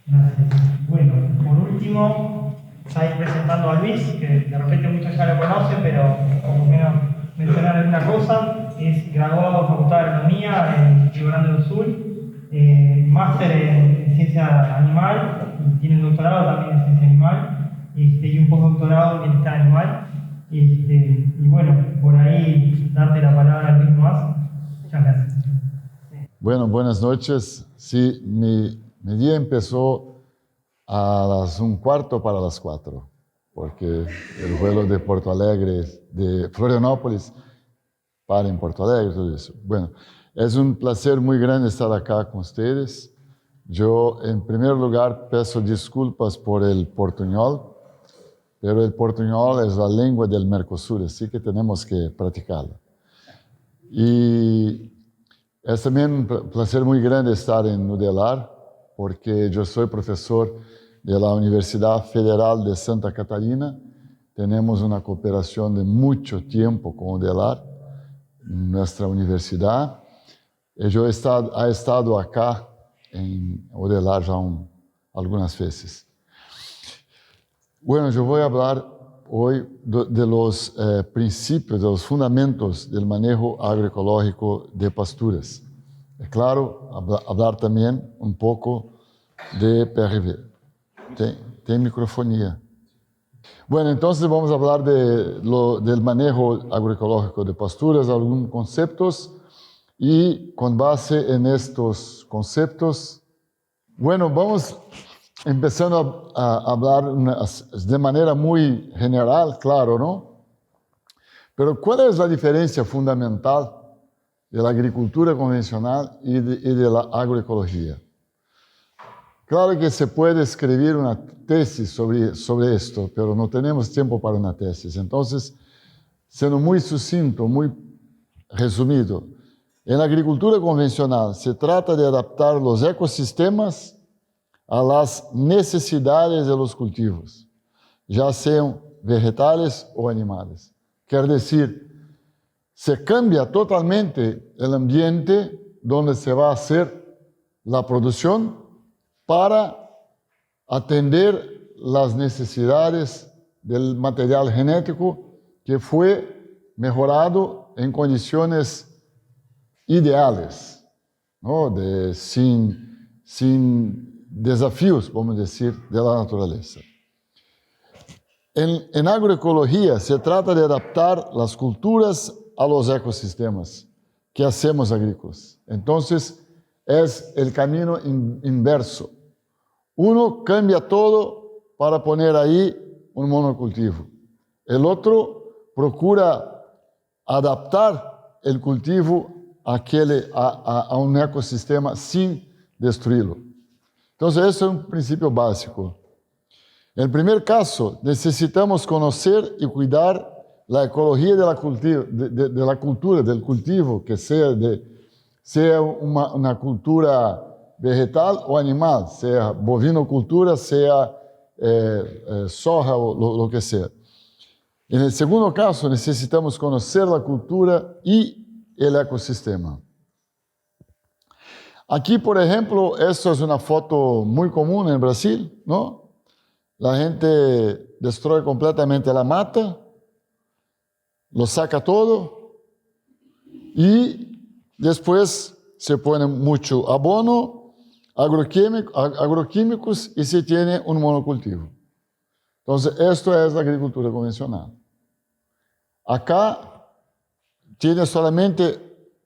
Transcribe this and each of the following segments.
Gracias. Bueno, por último, ya ir presentando a Luis, que de repente muchos ya lo conocen, pero como menos mencionar alguna cosa. Es graduado de Facultad de Agronomía en Río Grande do Sul, máster en Ciencia Animal, y tiene un doctorado también en Ciencia Animal, y un postdoctorado en Bienestar Animal. Y bueno, por ahí darte la palabra a Luis más. Muchas gracias. Bueno, buenas noches. Sí, mi día empezó a las 1:15 para las 4, porque el vuelo de Porto Alegre, de Florianópolis, para en Porto Alegre, todo eso. Bueno, es un placer muy grande estar acá con ustedes. Yo, en primer lugar, peço disculpas por el portuñol, pero el portuñol es la lengua del Mercosur, así que tenemos que practicarla. Y es también un placer muy grande estar en UDELAR, porque yo soy profesor de la Universidad Federal de Santa Catarina. Tenemos una cooperación de mucho tiempo con UDELAR, nuestra universidad. Yo he estado acá en UDELAR ya algunas veces. Bueno, yo voy a hablar hoy de los principios, de los fundamentos del manejo agroecológico de pasturas. Es claro, hablar también un poco de PRV. Tem microfonía. Bueno, entonces vamos a hablar del manejo agroecológico de pasturas, algunos conceptos, y con base en estos conceptos, bueno, vamos empezando a hablar de manera muy general, claro, ¿no? Pero ¿cuál es la diferencia fundamental de la agricultura convencional y de la agroecología? Claro que se puede escribir una tesis sobre esto, pero no tenemos tiempo para una tesis. Entonces, siendo muy sucinto, muy resumido, en la agricultura convencional se trata de adaptar los ecosistemas a las necesidades de los cultivos, ya sean vegetales o animales. Quiere decir, se cambia totalmente el ambiente donde se va a hacer la producción para atender las necesidades del material genético que fue mejorado en condiciones ideales, ¿no? sin desafíos, vamos decir, de la naturaleza. En agroecología se trata de adaptar las culturas a los ecosistemas que hacemos agrícolas. Entonces, es el camino inverso. Uno cambia todo para poner ahí un monocultivo. El otro procura adaptar el cultivo a un ecosistema sin destruirlo. Entonces, ese es un principio básico. En el primer caso, necesitamos conocer y cuidar la ecología de la cultura, del cultivo, que sea una cultura vegetal o animal, sea bovinocultura, sea soja o lo que sea. En el segundo caso, necesitamos conocer la cultura y el ecosistema. Aquí, por ejemplo, esto es una foto muy común en Brasil, ¿no? La gente destruye completamente la mata, lo saca todo y después se pone mucho abono, agroquímicos y se tiene un monocultivo. Entonces, esto es la agricultura convencional. Acá tiene solamente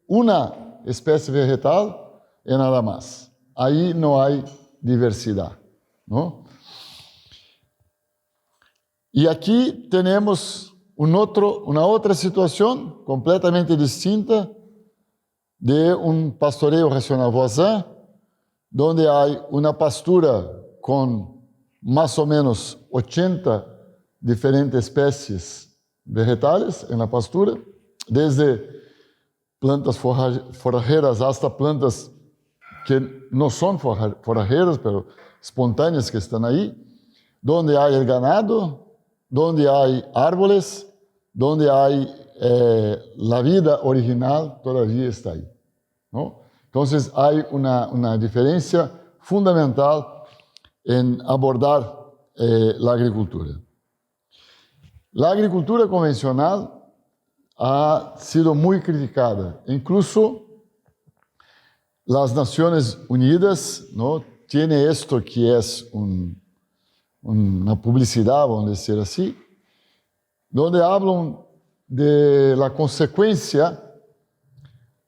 una especie vegetal y nada más. Ahí no hay diversidad, ¿no? Y aquí tenemos una otra situación completamente distinta de un pastoreo racional voisin, donde hay una pastura con más o menos 80 diferentes especies vegetales en la pastura, desde plantas forrajeras hasta plantas que no son forrajeras, pero espontáneas que están ahí, donde hay el ganado, donde hay árboles, donde hay la vida original todavía está ahí, ¿no? Entonces hay una diferencia fundamental en abordar la agricultura. La agricultura convencional ha sido muy criticada. Incluso las Naciones Unidas, ¿no?, tiene esto que es una publicidad, vamos a decir así, donde hablan de la consecuencia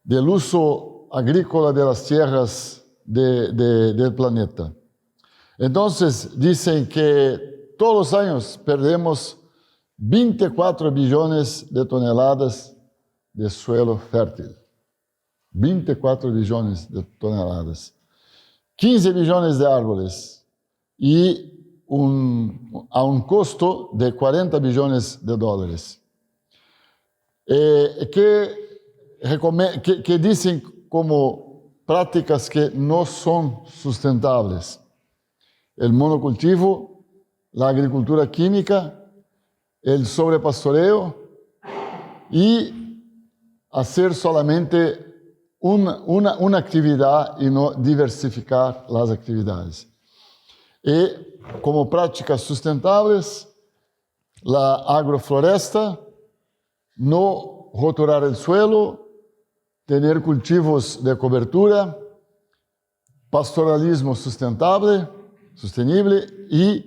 del uso agrícola de las tierras del planeta. Entonces, dicen que todos los años perdemos 24 billones de toneladas de suelo fértil. 24 billones de toneladas. 15 billones de árboles y a un costo de 40 billones de dólares. Que dicen como prácticas que no son sustentables. El monocultivo, la agricultura química, el sobrepastoreo y hacer solamente una actividad y no diversificar las actividades. Y como prácticas sustentables, la agrofloresta, no roturar el suelo, tener cultivos de cobertura, pastoralismo sustentable, sostenible y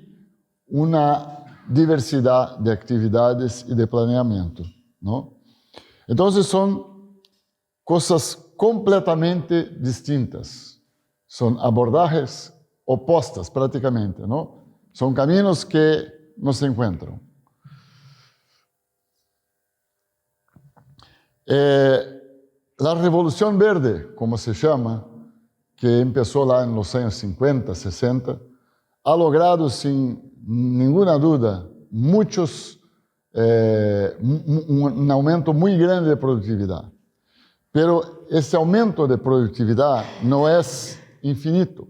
una diversidad de actividades y de planeamiento, ¿no? Entonces son cosas completamente distintas, son abordajes opostas prácticamente, ¿no? Son caminos que no se encuentran. La Revolución Verde, como se llama, que empezó lá en los años 50, 60, ha logrado sin ninguna duda un aumento muy grande de productividad. Pero ese aumento de productividad no es infinito,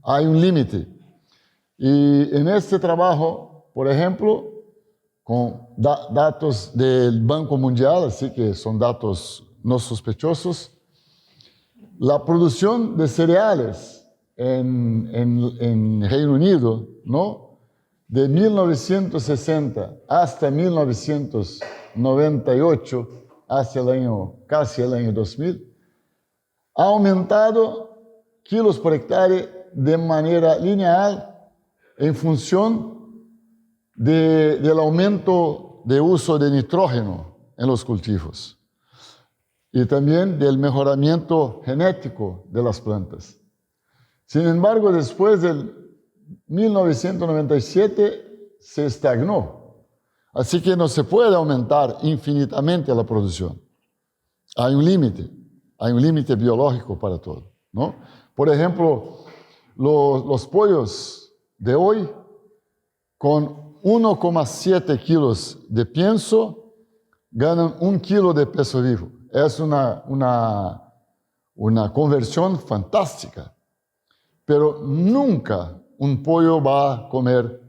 hay un límite. Y en este trabajo, por ejemplo, con datos del Banco Mundial, así que son datos no sospechosos, la producción de cereales en Reino Unido, ¿no?, de 1960 hasta 1998, casi el año 2000, ha aumentado kilos por hectárea de manera lineal en función del aumento de uso de nitrógeno en los cultivos y también del mejoramiento genético de las plantas. Sin embargo, después del 1997 se estagnó. Así que no se puede aumentar infinitamente la producción. Hay un límite biológico para todo, ¿no? Por ejemplo, los pollos de hoy con 1,7 kilos de pienso ganan 1 kilo de peso vivo. Es una conversión fantástica. Pero nunca un pollo va a comer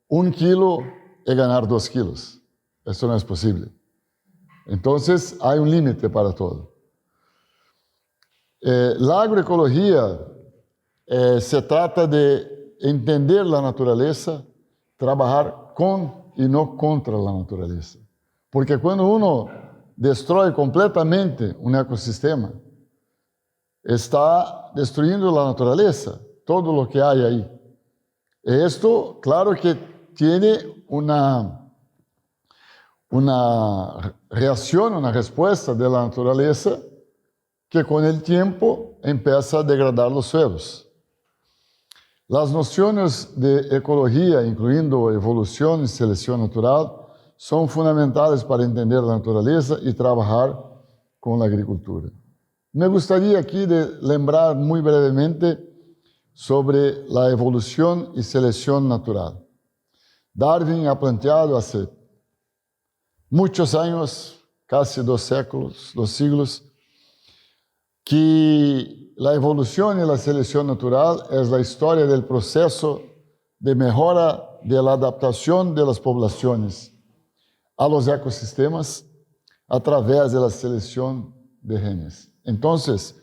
1 kilo y ganar 2 kilos. Eso no es posible. Entonces hay un límite para todo. La agroecología se trata de entender la naturaleza, trabajar con y no contra la naturaleza. Porque cuando uno destruye completamente un ecosistema, está destruyendo la naturaleza, todo lo que hay ahí. Esto, claro que tiene una reacción, una respuesta de la naturaleza que con el tiempo empieza a degradar los suelos. Las nociones de ecología, incluyendo evolución y selección natural, son fundamentales para entender la naturaleza y trabajar con la agricultura. Me gustaría aquí lembrar muy brevemente sobre la evolución y selección natural. Darwin ha planteado hace muchos años, casi 2 siglos, que la evolución y la selección natural es la historia del proceso de mejora de la adaptación de las poblaciones a los ecosistemas a través de la selección de genes. Entonces,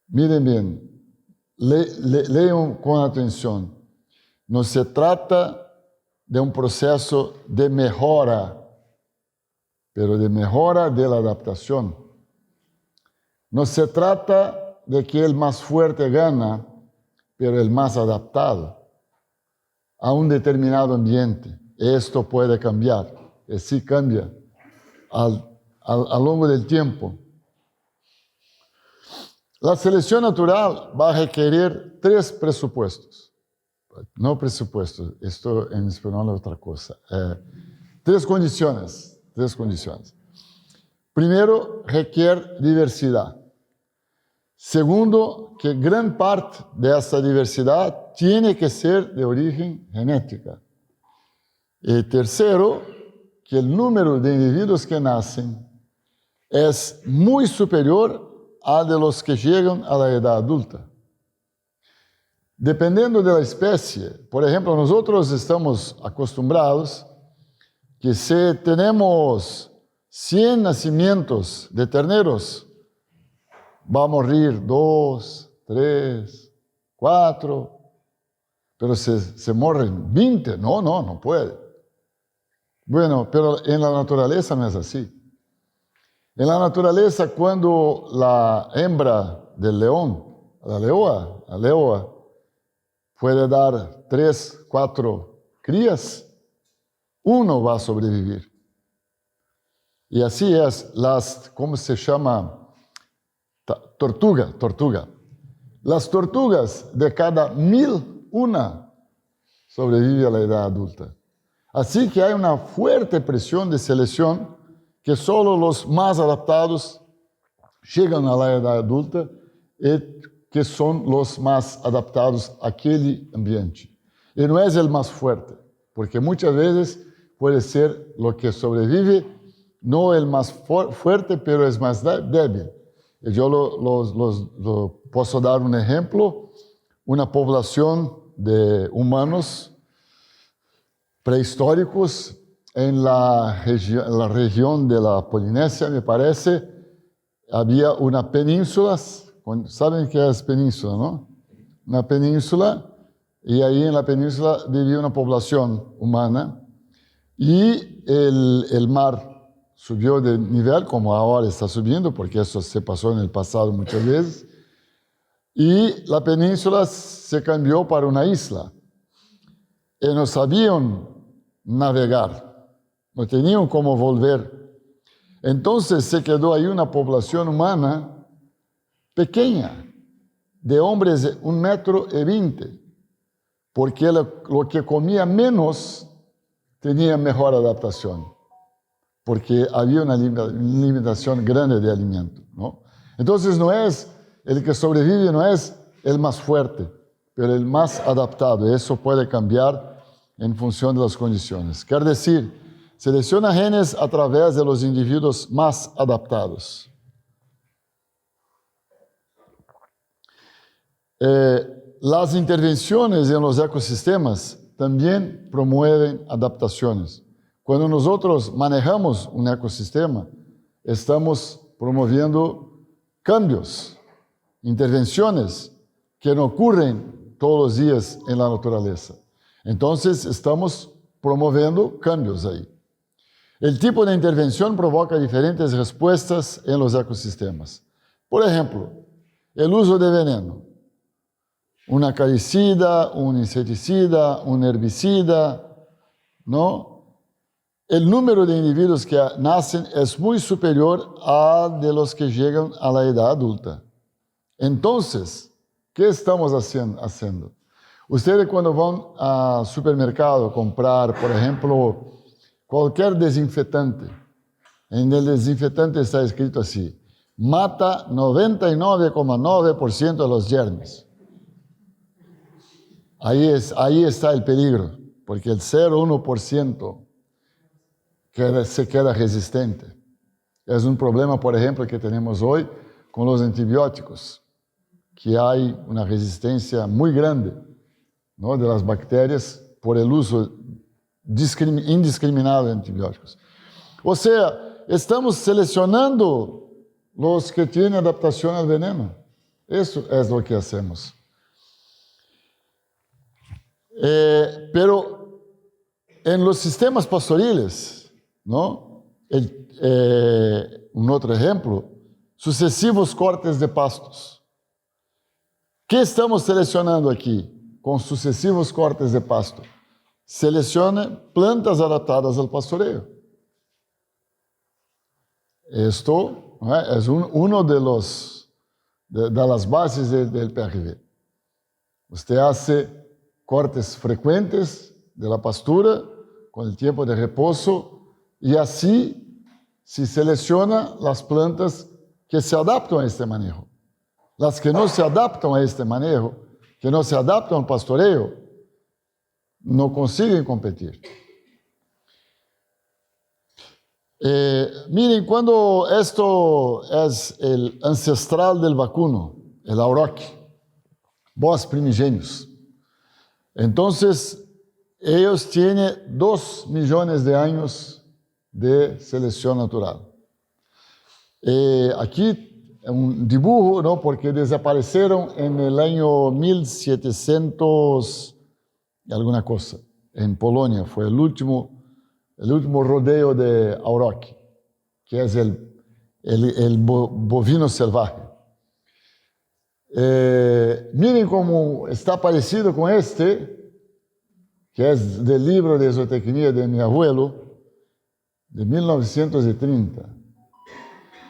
miren bien, lean con atención. No se trata de un proceso de mejora, pero de mejora de la adaptación. No se trata de que el más fuerte gana, pero el más adaptado a un determinado ambiente. Esto puede cambiar, y sí cambia a lo largo del tiempo. La selección natural va a requerir 3 presupuestos. No presupuestos, esto en español es otra cosa. 3 condiciones. Primero, requiere diversidad. Segundo, que gran parte de esta diversidad tiene que ser de origen genética. Y tercero, que el número de individuos que nacen es muy superior al de los que llegan a la edad adulta. Dependiendo de la especie, por ejemplo, nosotros estamos acostumbrados que si tenemos 100 nacimientos de terneros, va a morir 2, 3, 4, pero se mueren 20, no puede. Bueno, pero en la naturaleza no es así. En la naturaleza, cuando la hembra del león, la leoa, puede dar 3, 4 crías, uno va a sobrevivir. Y así es, ¿cómo se llama? Tortuga. Las tortugas, de cada 1000, una sobrevive a la edad adulta. Así que hay una fuerte presión de selección que solo los más adaptados llegan a la edad adulta y que son los más adaptados a aquel ambiente. Y no es el más fuerte, porque muchas veces puede ser lo que sobrevive, no el más fuerte, pero es más débil. Y yo lo puedo dar un ejemplo, una población de humanos prehistóricos en la región de la Polinesia, me parece, había una península. ¿Saben qué es península, no? Una península, y ahí en la península vivía una población humana, y el mar subió de nivel, como ahora está subiendo, porque eso se pasó en el pasado muchas veces, y la península se cambió para una isla, y no sabían navegar, no tenían cómo volver. Entonces se quedó ahí una población humana pequeña, de hombres de 1,20 m, porque lo que comía menos tenía mejor adaptación, porque había una limitación grande de alimento, ¿no? Entonces no es el que sobrevive, no es el más fuerte, pero el más adaptado. Eso puede cambiar en función de las condiciones. Quiere decir, selecciona genes a través de los individuos más adaptados. Las intervenciones en los ecosistemas también promueven adaptaciones. Cuando nosotros manejamos un ecosistema, estamos promoviendo cambios, intervenciones que no ocurren todos los días en la naturaleza. Entonces, estamos promoviendo cambios ahí. El tipo de intervención provoca diferentes respuestas en los ecosistemas. Por ejemplo, el uso de veneno. Un acaricida, un insecticida, un herbicida, ¿no? El número de individuos que nacen es muy superior al de los que llegan a la edad adulta. Entonces, ¿qué estamos haciendo? Ustedes cuando van al supermercado a comprar, por ejemplo, cualquier desinfectante, en el desinfectante está escrito así: mata 99,9% de los germes. Ahí está el peligro, porque el 0,1% se queda resistente. Es un problema, por ejemplo, que tenemos hoy con los antibióticos, que hay una resistencia muy grande, ¿no?, de las bacterias por el uso indiscriminado de antibióticos. O sea, estamos seleccionando los que tienen adaptación al veneno. Eso es lo que hacemos. Pero en los sistemas pastoriles, ¿no? Un otro ejemplo, sucesivos cortes de pastos. ¿Qué estamos seleccionando aquí con sucesivos cortes de pasto? Selecciona plantas adaptadas al pastoreo. Esto, ¿no?, es uno de las bases del PRV. Usted hace cortes frecuentes de la pastura con el tiempo de reposo y así se selecciona las plantas que se adaptan a este manejo. Las que no se adaptan a este manejo, que no se adaptan al pastoreo, no consiguen competir. Miren, cuando esto es el ancestral del vacuno, el auroch, Bos primigenius. Entonces, ellos tienen 2 millones de años de selección natural. Aquí un dibujo, ¿no?, porque desaparecieron en el año 1700 y alguna cosa. En Polonia fue el último rodeo de auroch, que es el bovino salvaje. Miren cómo está parecido con este, que es del libro de zootecnia de mi abuelo, de 1930.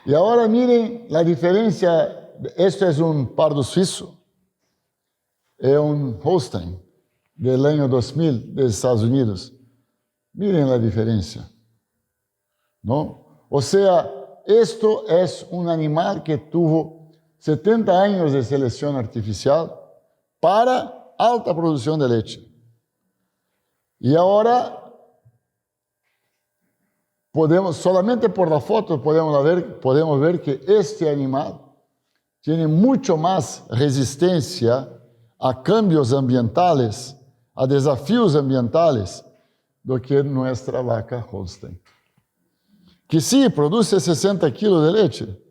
Y ahora miren la diferencia. Esto es un pardo suizo, es un Holstein del año 2000 de Estados Unidos. Miren la diferencia, ¿no? O sea, esto es un animal que tuvo 70 años de selección artificial para alta producción de leche. Y ahora solamente por la foto podemos ver que este animal tiene mucho más resistencia a cambios ambientales, a desafíos ambientales, do que nuestra vaca Holstein. Que sí, produce 60 kilos de leche,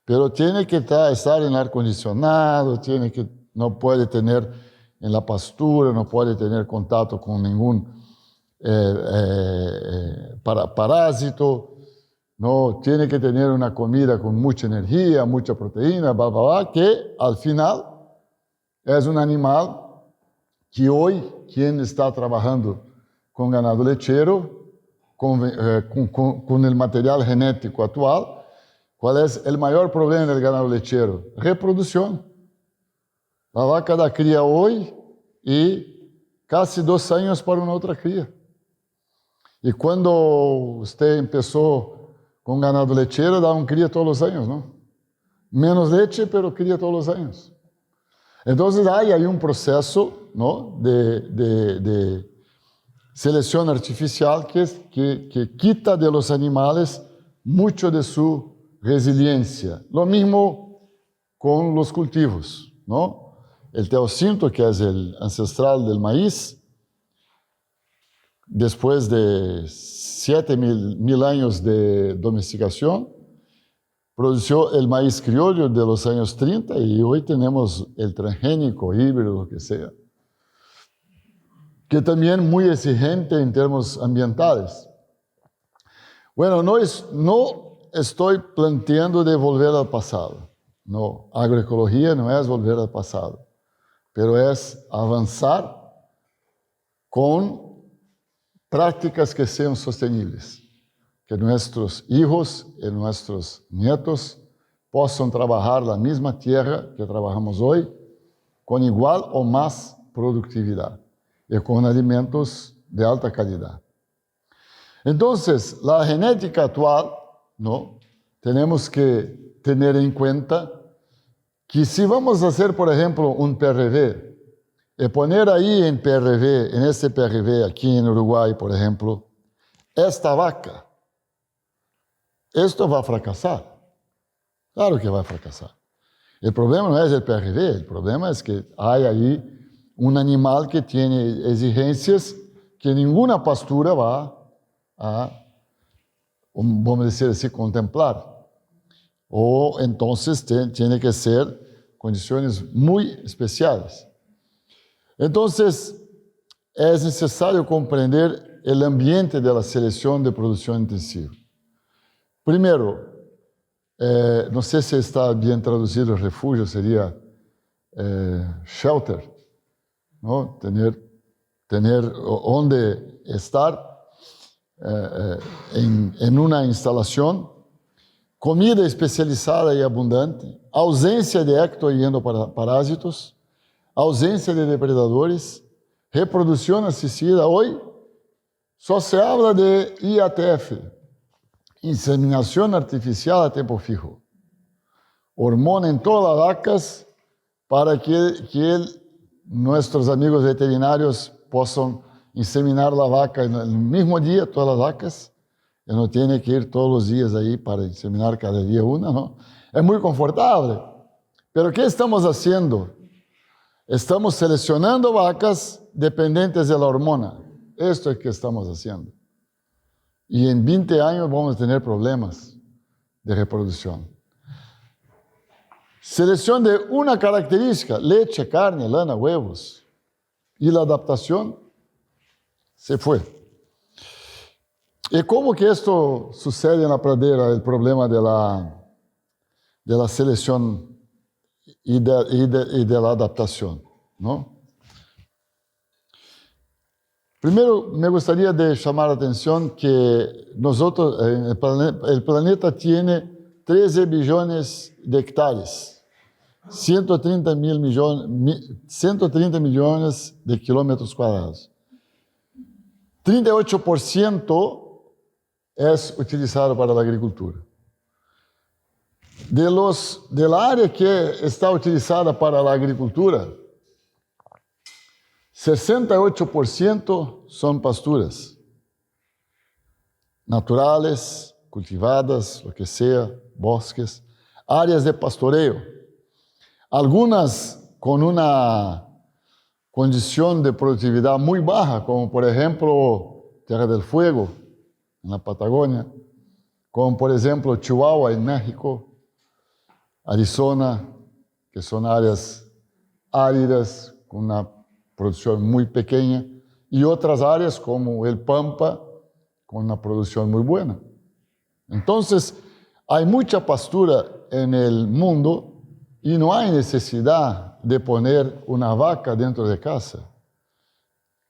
pero tiene que estar en aire acondicionado, no puede tener en la pastura, no puede tener contacto con ningún parásito, no tiene que tener una comida con mucha energía, mucha proteína, que al final es un animal que hoy quien está trabajando con ganado lechero, con el material genético actual, ¿cuál es el mayor problema del ganado lechero? Reproducción. La vaca da cría hoy y casi 2 años para una otra cría. Y cuando usted empezó con ganado lechero, daba cría todos los años, ¿no? Menos leche, pero cría todos los años. Entonces hay un proceso, ¿no?, de selección artificial que quita de los animales mucho de su resiliencia. Lo mismo con los cultivos, ¿no? El teocinto, que es el ancestral del maíz, después de 7.000 años de domesticación, produjo el maíz criollo de los años 30 y hoy tenemos el transgénico, híbrido, lo que sea, que también es muy exigente en términos ambientales. Bueno, no estoy planteando de volver al pasado. No, agroecología no es volver al pasado, pero es avanzar con prácticas que sean sostenibles, que nuestros hijos y nuestros nietos possam trabajar la misma tierra que trabajamos hoy con igual o más productividad y con alimentos de alta calidad. Entonces, la genética actual, ¿no?, tenemos que tener en cuenta que si vamos a hacer, por ejemplo, un PRV, y poner ahí en este PRV, aquí en Uruguay, por ejemplo, esta vaca, esto va a fracasar. Claro que va a fracasar. El problema no es el PRV, el problema es que hay ahí un animal que tiene exigencias que ninguna pastura va a, vamos decir así, contemplar. O entonces tiene que ser condiciones muy especiales. Entonces, es necesario comprender el ambiente de la selección de producción intensiva. Primero, no sé si está bien traducido refugio, sería shelter, ¿no? Tener donde estar en una instalación, comida especializada y abundante, ausencia de ectoparásitos, ausencia de depredadores, reproducción asistida. Hoy só se habla de IATF, inseminación artificial a tiempo fijo, hormona en todas las vacas para que nuestros amigos veterinarios puedan inseminar la vaca en el mismo día, todas las vacas, y no tiene que ir todos los días ahí para inseminar cada día una, ¿no? Es muy confortable. Pero ¿qué estamos haciendo? Estamos seleccionando vacas dependientes de la hormona. Esto es que estamos haciendo. Y en 20 años vamos a tener problemas de reproducción. Selección de una característica, leche, carne, lana, huevos. Y la adaptación se fue. ¿Y cómo que esto sucede en la pradera, el problema de la selección y de la adaptación, ¿no? Primero, me gustaría llamar la atención que nosotros, el planeta tiene 13 billones de hectáreas, 130 millones de kilómetros cuadrados. 38% es utilizado para la agricultura. De la área que está utilizada para la agricultura, 68% son pasturas naturales, cultivadas, lo que sea, bosques, áreas de pastoreo, algunas con una condición de productividad muy baja, como por ejemplo Tierra del Fuego, en la Patagonia, como por ejemplo Chihuahua en México, Arizona, que son áreas áridas con una producción muy pequeña, y otras áreas como el Pampa, con una producción muy buena. Entonces, hay mucha pastura en el mundo y no hay necesidad de poner una vaca dentro de casa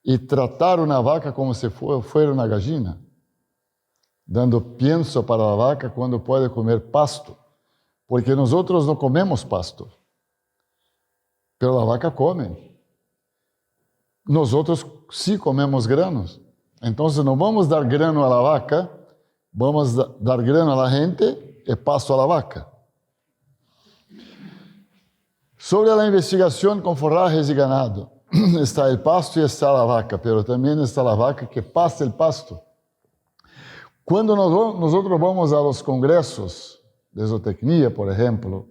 y tratar una vaca como si fuera una gallina, dando pienso para la vaca cuando puede comer pasto, porque nosotros no comemos pasto, pero la vaca come. Nosotros sí comemos granos, entonces no vamos a dar grano a la vaca, vamos a dar grano a la gente y pasto a la vaca. Sobre la investigación con forrajes y ganado, está el pasto y está la vaca, pero también está la vaca que pasta el pasto. Cuando nosotros vamos a los congresos de zootecnia, por ejemplo,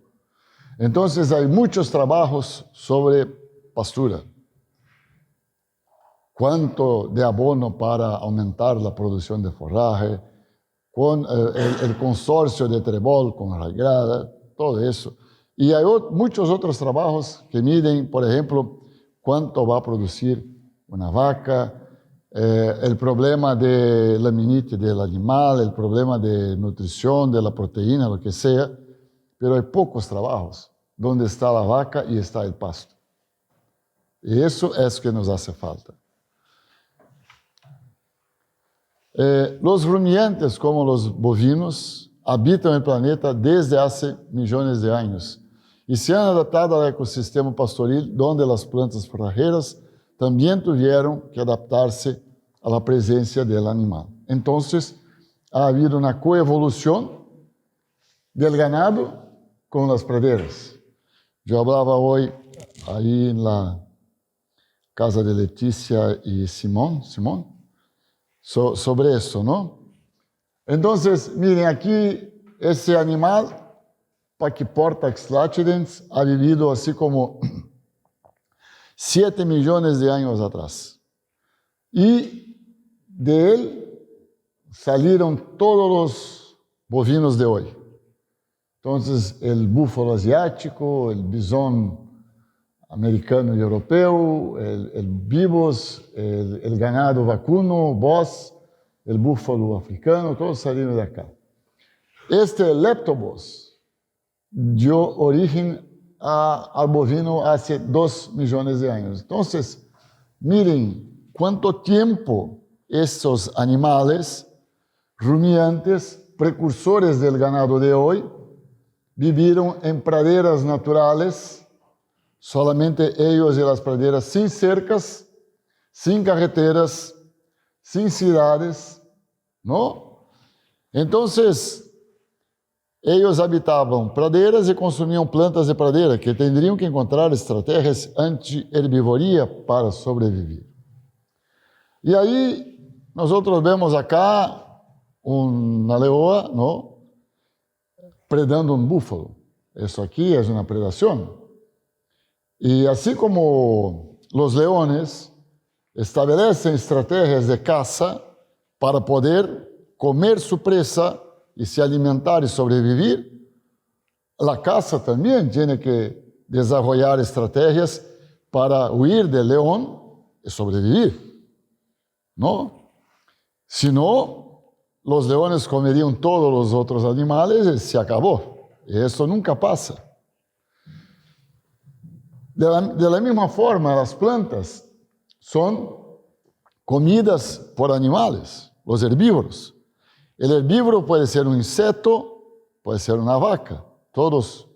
entonces hay muchos trabajos sobre pastura. Cuánto de abono para aumentar la producción de forraje, con el consorcio de Trebol, con arraigada, todo eso. Y hay muchos otros trabajos que miden, por ejemplo, cuánto va a producir una vaca, el problema de laminitis del animal, el problema de nutrición, de la proteína, lo que sea, pero hay pocos trabajos donde está la vaca y está el pasto. Y eso es que nos hace falta. Los rumiantes, como los bovinos, habitan el planeta desde hace millones de años y se han adaptado al ecosistema pastoril donde las plantas forrajeras también tuvieron que adaptarse a la presencia del animal. Entonces, ha habido una coevolución del ganado con las praderas. Yo hablaba hoy ahí en la casa de Leticia y Simón, sobre eso, ¿no? Entonces, miren, aquí ese animal, Pachyportax latidens, ha vivido así como 7 millones de años atrás. Y de él salieron todos los bovinos de hoy. Entonces, el búfalo asiático, el bisón americano y europeo, el vivos, el ganado vacuno, bos, el búfalo africano, todos salieron de acá. Este leptobos dio origen al bovino hace 2 millones de años. Entonces, miren cuánto tiempo estos animales rumiantes, precursores del ganado de hoy, vivieron en praderas naturales, solamente ellos y las praderas sin cercas, sin carreteras, sin ciudades, ¿no? Entonces, ellos habitaban praderas y consumían plantas de pradera que tendrían que encontrar estrategias anti-herbivoría para sobrevivir. Y ahí nosotros vemos acá una leoa, ¿no?, predando un búfalo. Eso aquí es una predación. Y así como los leones establecen estrategias de caza para poder comer su presa y se alimentar y sobrevivir, la caza también tiene que desarrollar estrategias para huir del león y sobrevivir, ¿no? Si no, los leones comerían todos los otros animales y se acabó. Y eso nunca pasa. De la misma forma, las plantas son comidas por animales, los herbívoros. El herbívoro puede ser un insecto, puede ser una vaca. Todos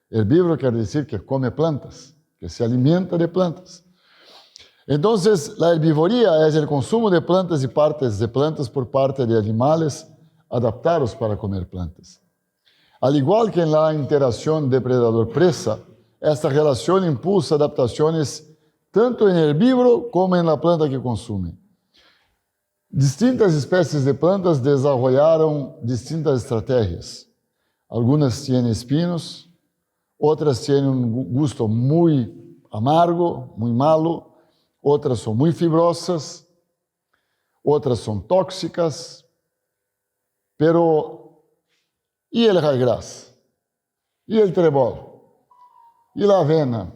herbívoros quiere decir que come plantas, que se alimenta de plantas. Entonces, la herbivoría es el consumo de plantas y partes de plantas por parte de animales adaptados para comer plantas. Al igual que en la interacción depredador-presa, esta relación impulsa adaptaciones tanto en el herbívoro como en la planta que consume. Distintas especies de plantas desarrollaron distintas estrategias. Algunas tienen espinos, otras tienen un gusto muy amargo, muy malo, otras son muy fibrosas, otras son tóxicas, pero ¿y el raigrás? ¿Y el trebol? ¿Y la avena?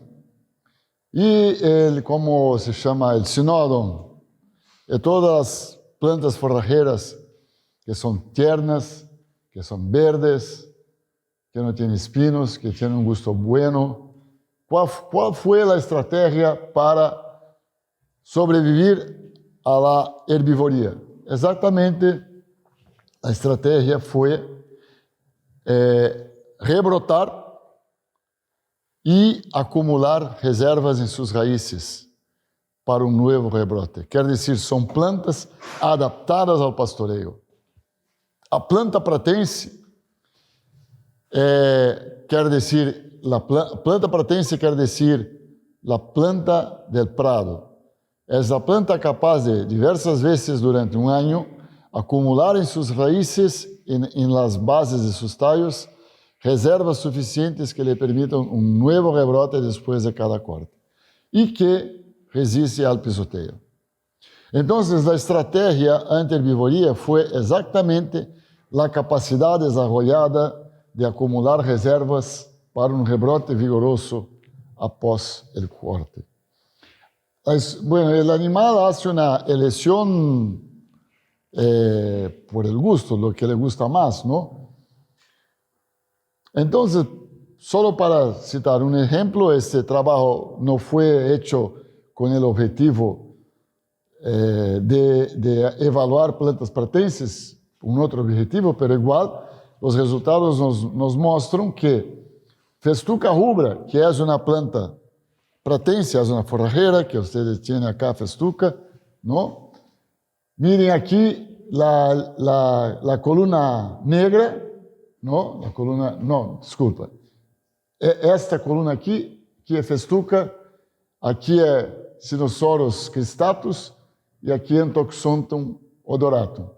¿Y cómo se llama? El sinodon? Y todas las plantas forrajeras que son tiernas, que son verdes, que no tienen espinos, que tienen un gusto bueno. ¿Cuál fue la estrategia para sobrevivir a la herbivoría? Exactamente, la estrategia fue rebrotar y acumular reservas en sus raíces para un nuevo rebrote. Quer decir, son plantas adaptadas al pastoreo. A planta pratense quer decir, planta pratense quer decir la planta del prado. Es la planta capaz de diversas veces durante un año acumular en sus raíces, en las bases de sus tallos, reservas suficientes que le permitan un nuevo rebrote después de cada corte y que resiste al pisoteo. Entonces, la estrategia anti-herbivoría fue exactamente la capacidad desarrollada de acumular reservas para un rebrote vigoroso após el corte. Bueno, el animal hace una elección por el gusto, lo que le gusta más, ¿no? Entonces, solo para citar un ejemplo, este trabajo no fue hecho con el objetivo de evaluar plantas pratenses, un otro objetivo, pero igual los resultados nos muestran que Festuca rubra, que es una planta pratense, es una forrajera, que ustedes tienen acá, Festuca, ¿no? Miren aquí la columna negra, ¿no? La columna, no, disculpa. Esta columna aquí, que es Festuca, aquí es Cynosorus cristatus e aqui Entoxanthum odoratum.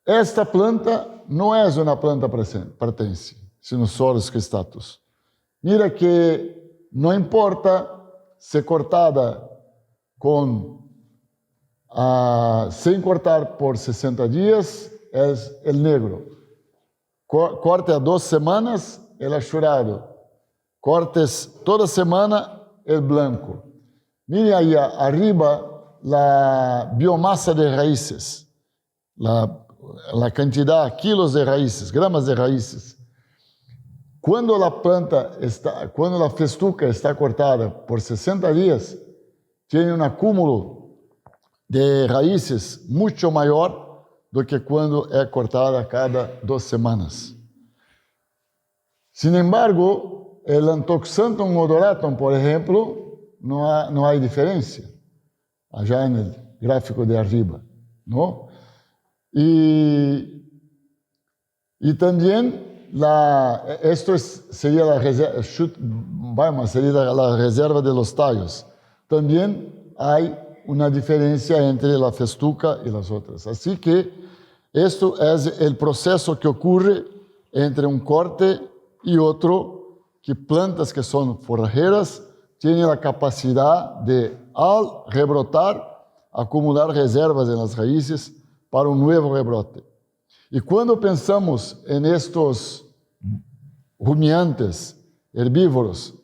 Esta planta não é uma planta pratense, Cynosorus cristatus. Mira que não importa ser cortada sem cortar por 60 dias, é o negro. Corte a 2 semanas, é achurado. Cortes toda semana, el blanco. Miren ahí arriba la biomasa de raíces, la cantidad, kilos de raíces, gramas de raíces. Cuando la festuca está cortada por 60 días, tiene un acúmulo de raíces mucho mayor do que cuando es cortada cada 2 semanas. Sin embargo, el Anthoxanthum odoratum, por ejemplo, no hay diferencia, allá en el gráfico de arriba, ¿no? Y también sería la reserva de los tallos. También hay una diferencia entre la festuca y las otras. Así que esto es el proceso que ocurre entre un corte y otro, que plantas que son forrajeras tienen la capacidad de, al rebrotar, acumular reservas en las raíces para un nuevo rebrote. Y cuando pensamos en estos rumiantes herbívoros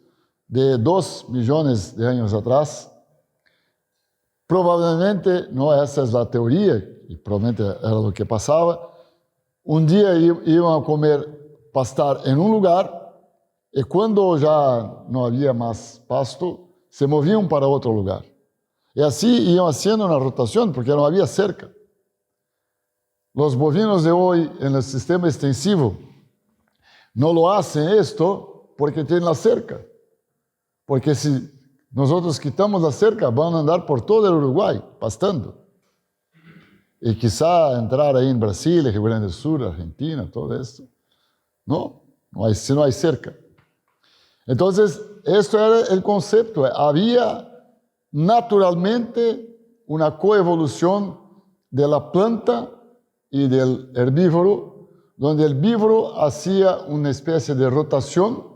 de 2 millones de años atrás, probablemente, no, esa es la teoría, y probablemente era lo que pasaba, un día iban a pastar en un lugar, y cuando ya no había más pasto, se movían para otro lugar. Y así iban haciendo una rotación, porque no había cerca. Los bovinos de hoy en el sistema extensivo no lo hacen esto porque tienen la cerca. Porque si nosotros quitamos la cerca, van a andar por todo el Uruguay pastando. Y quizá entrar ahí en Brasil, Rio Grande do Sul, Argentina, todo esto. No, si no hay cerca. Entonces, esto era el concepto. Había naturalmente una coevolución de la planta y del herbívoro, donde el herbívoro hacía una especie de rotación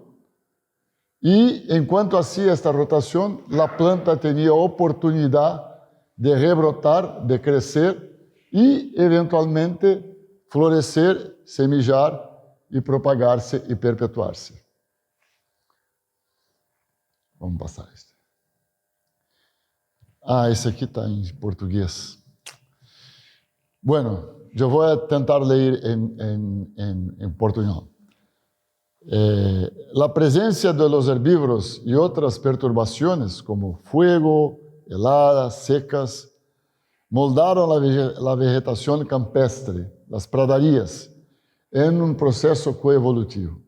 y en cuanto hacía esta rotación, la planta tenía oportunidad de rebrotar, de crecer y eventualmente florecer, semillar y propagarse y perpetuarse. Vamos pasar este. Esse aqui está em português. Bueno, yo voy a intentar leer en portuñol. La presencia de los herbívoros y otras perturbaciones como fuego, heladas, secas, moldaron la vegetación campestre, las praderías, en un proceso coevolutivo.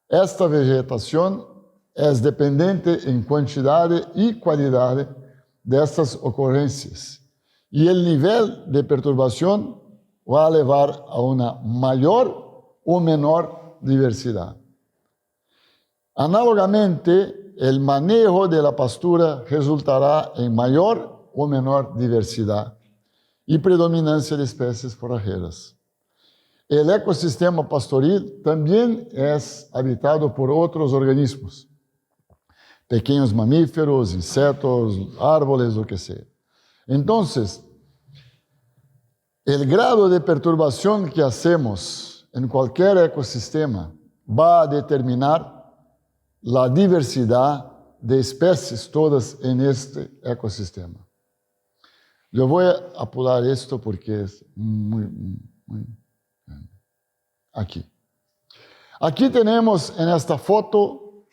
Esta vegetación es dependiente en cantidad y calidad de estas ocurrencias, y el nivel de perturbación va a llevar a una mayor o menor diversidad. Análogamente, el manejo de la pastura resultará en mayor o menor diversidad y predominancia de especies forrajeras. El ecosistema pastoril también es habitado por otros organismos, pequeños mamíferos, insectos, árboles, lo que sea. Entonces, el grado de perturbación que hacemos en cualquier ecosistema va a determinar la diversidad de especies todas en este ecosistema. Yo voy a apurar esto porque es muy grande. Aquí tenemos en esta foto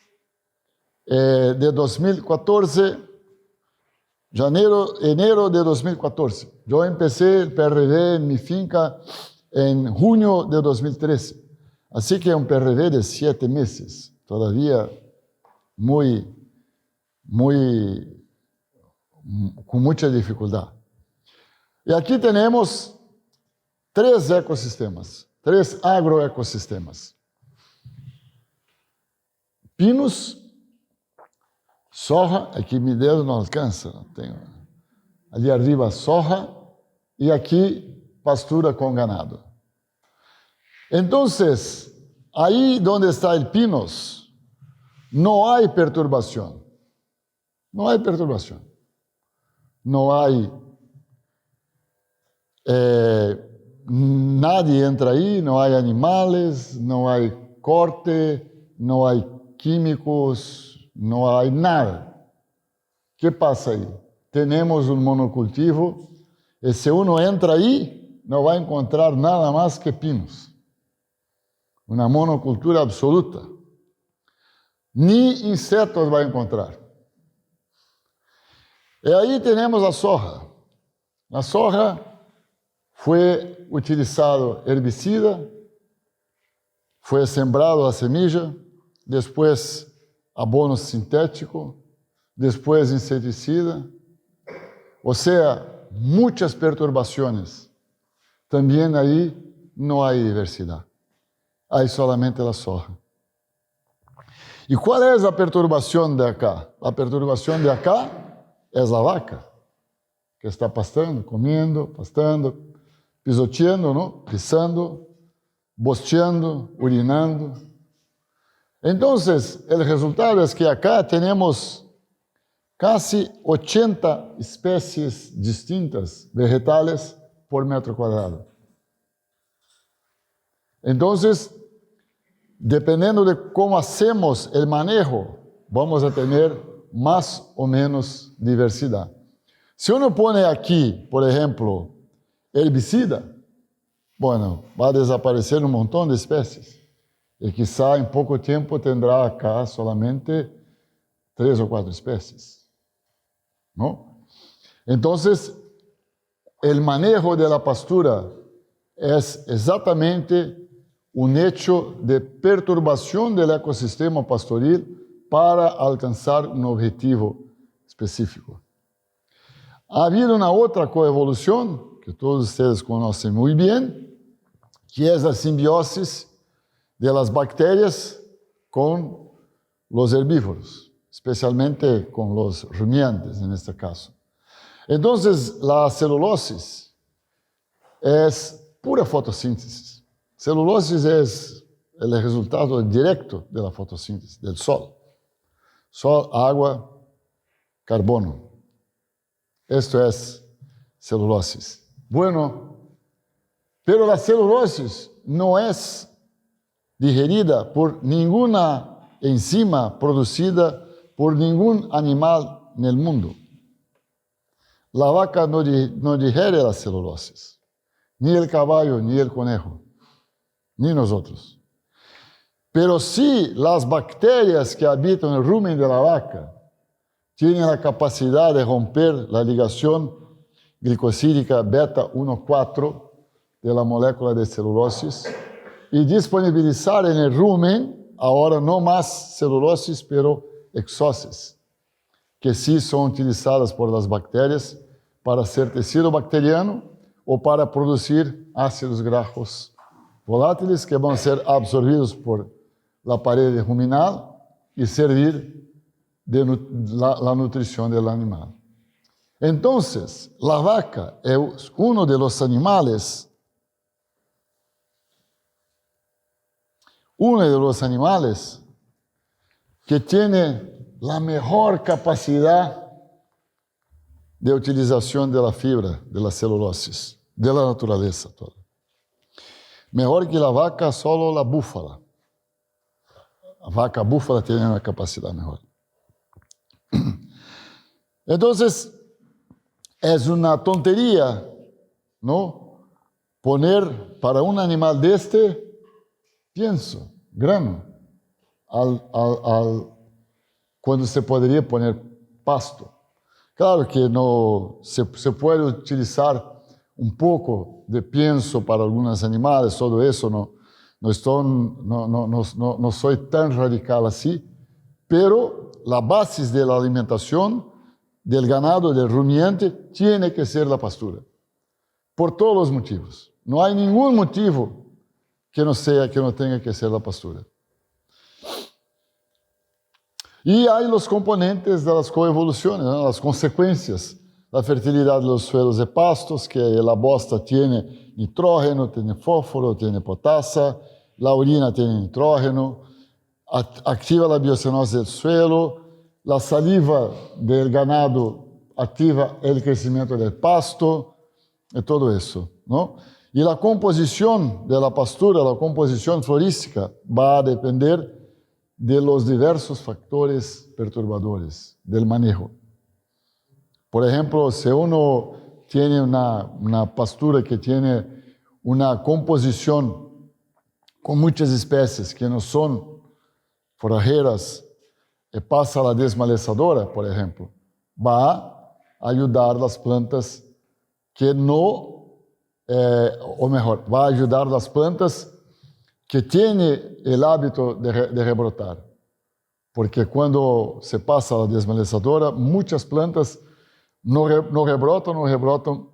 de 2014, enero de 2014. Yo empecé el PRD en mi finca en junio de 2013. Así que un PRD de 7 meses, todavía con mucha dificultad. Y aquí tenemos 3 ecosistemas, 3 agroecosistemas. Pinos, soja, aquí mi dedo no alcanza, tengo allí arriba soja y aquí pastura con ganado. Entonces, ahí donde está el pinos, no hay perturbación. No hay perturbación. No hay... nadie entra ahí, no hay animales, no hay corte, no hay químicos, no hay nada. ¿Qué pasa ahí? Tenemos un monocultivo y si uno entra ahí, no va a encontrar nada más que pinos. Una monocultura absoluta. Ni insetos va a encontrar. Y ahí tenemos la soja. La soja fue utilizado herbicida, fue sembrado la semilla, después abono sintético, después inseticida. O sea, muchas perturbaciones. También ahí no hay diversidad. Hay solamente la soja. ¿Y cuál es la perturbación de acá? La perturbación de acá es la vaca, que está pastando, comiendo, pastando, pisoteando, ¿no? Pisando, bosteando, urinando. Entonces, el resultado es que acá tenemos casi 80 especies distintas vegetales por metro cuadrado. Entonces, dependiendo de cómo hacemos el manejo, vamos a tener más o menos diversidad. Si uno pone aquí, por ejemplo, herbicida, bueno, va a desaparecer un montón de especies. Y quizá en poco tiempo tendrá acá solamente 3 o 4 especies, ¿no? Entonces, el manejo de la pastura es exactamente un hecho de perturbación del ecosistema pastoril para alcanzar un objetivo específico. Ha habido una otra coevolución que todos ustedes conocen muy bien, que es la simbiosis de las bacterias con los herbívoros, especialmente con los rumiantes en este caso. Entonces, la celulosis es pura fotosíntesis. Celulosis es el resultado directo de la fotosíntesis, del sol. Sol, agua, carbono. Esto es celulosis. Bueno, pero la celulosis no es digerida por ninguna enzima producida por ningún animal en el mundo. La vaca no digiere la celulosis, ni el caballo, ni el conejo, ni nosotros. Pero sí las bacterias que habitan el rumen de la vaca tienen la capacidad de romper la ligación glicosídica beta 1,4 de la molécula de celulosis y disponibilizar en el rumen ahora no más celulosis, pero exoses, que sí son utilizadas por las bacterias para hacer tejido bacteriano o para producir ácidos grasos volátiles que van a ser absorbidos por la pared ruminal y servir de la nutrición del animal. Entonces, la vaca es uno de los animales que tiene la mejor capacidad de utilización de la fibra, de la celulosis, de la naturaleza toda. Mejor que la vaca, solo la búfala. La vaca búfala tiene una capacidad mejor. Entonces, es una tontería, ¿no? Poner para un animal de este pienso, grano, cuando se podría poner pasto. Claro que no se puede utilizar un poco de pienso para algunos animales, todo eso, no soy tan radical así, pero la base de la alimentación del ganado, del rumiante, tiene que ser la pastura, por todos los motivos. No hay ningún motivo que no tenga que ser la pastura. Y hay los componentes de las coevoluciones, ¿no? Las consecuencias. La fertilidad de los suelos de pastos, que la bosta tiene nitrógeno, tiene fósforo, tiene potasa, la orina tiene nitrógeno, activa la biocenosis del suelo, la saliva del ganado activa el crecimiento del pasto, y todo eso, ¿no? Y la composición de la pastura, la composición florística, va a depender de los diversos factores perturbadores del manejo. Por ejemplo, si uno tiene una pastura que tiene una composición con muchas especies que no son forrajeras, y pasa la desmalezadora, por ejemplo, va a ayudar las plantas que no, o mejor, va a ayudar las plantas que tienen el hábito de rebrotar. Porque cuando se pasa la desmalezadora, muchas plantas no rebrotan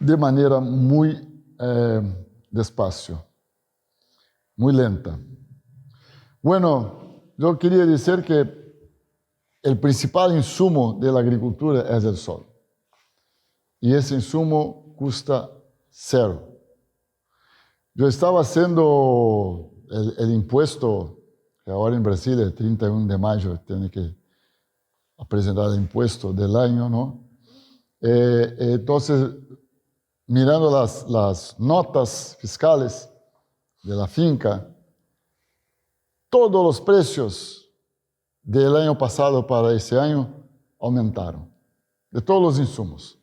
de manera muy despacio, muy lenta. Bueno, yo quería decir que el principal insumo de la agricultura es el sol. Y ese insumo cuesta cero. Yo estaba haciendo el impuesto, que ahora en Brasil el 31 de mayo tiene que presentar el impuesto del año, ¿no? Entonces, mirando las notas fiscales de la finca, todos los precios del año pasado para ese año aumentaron, de todos los insumos,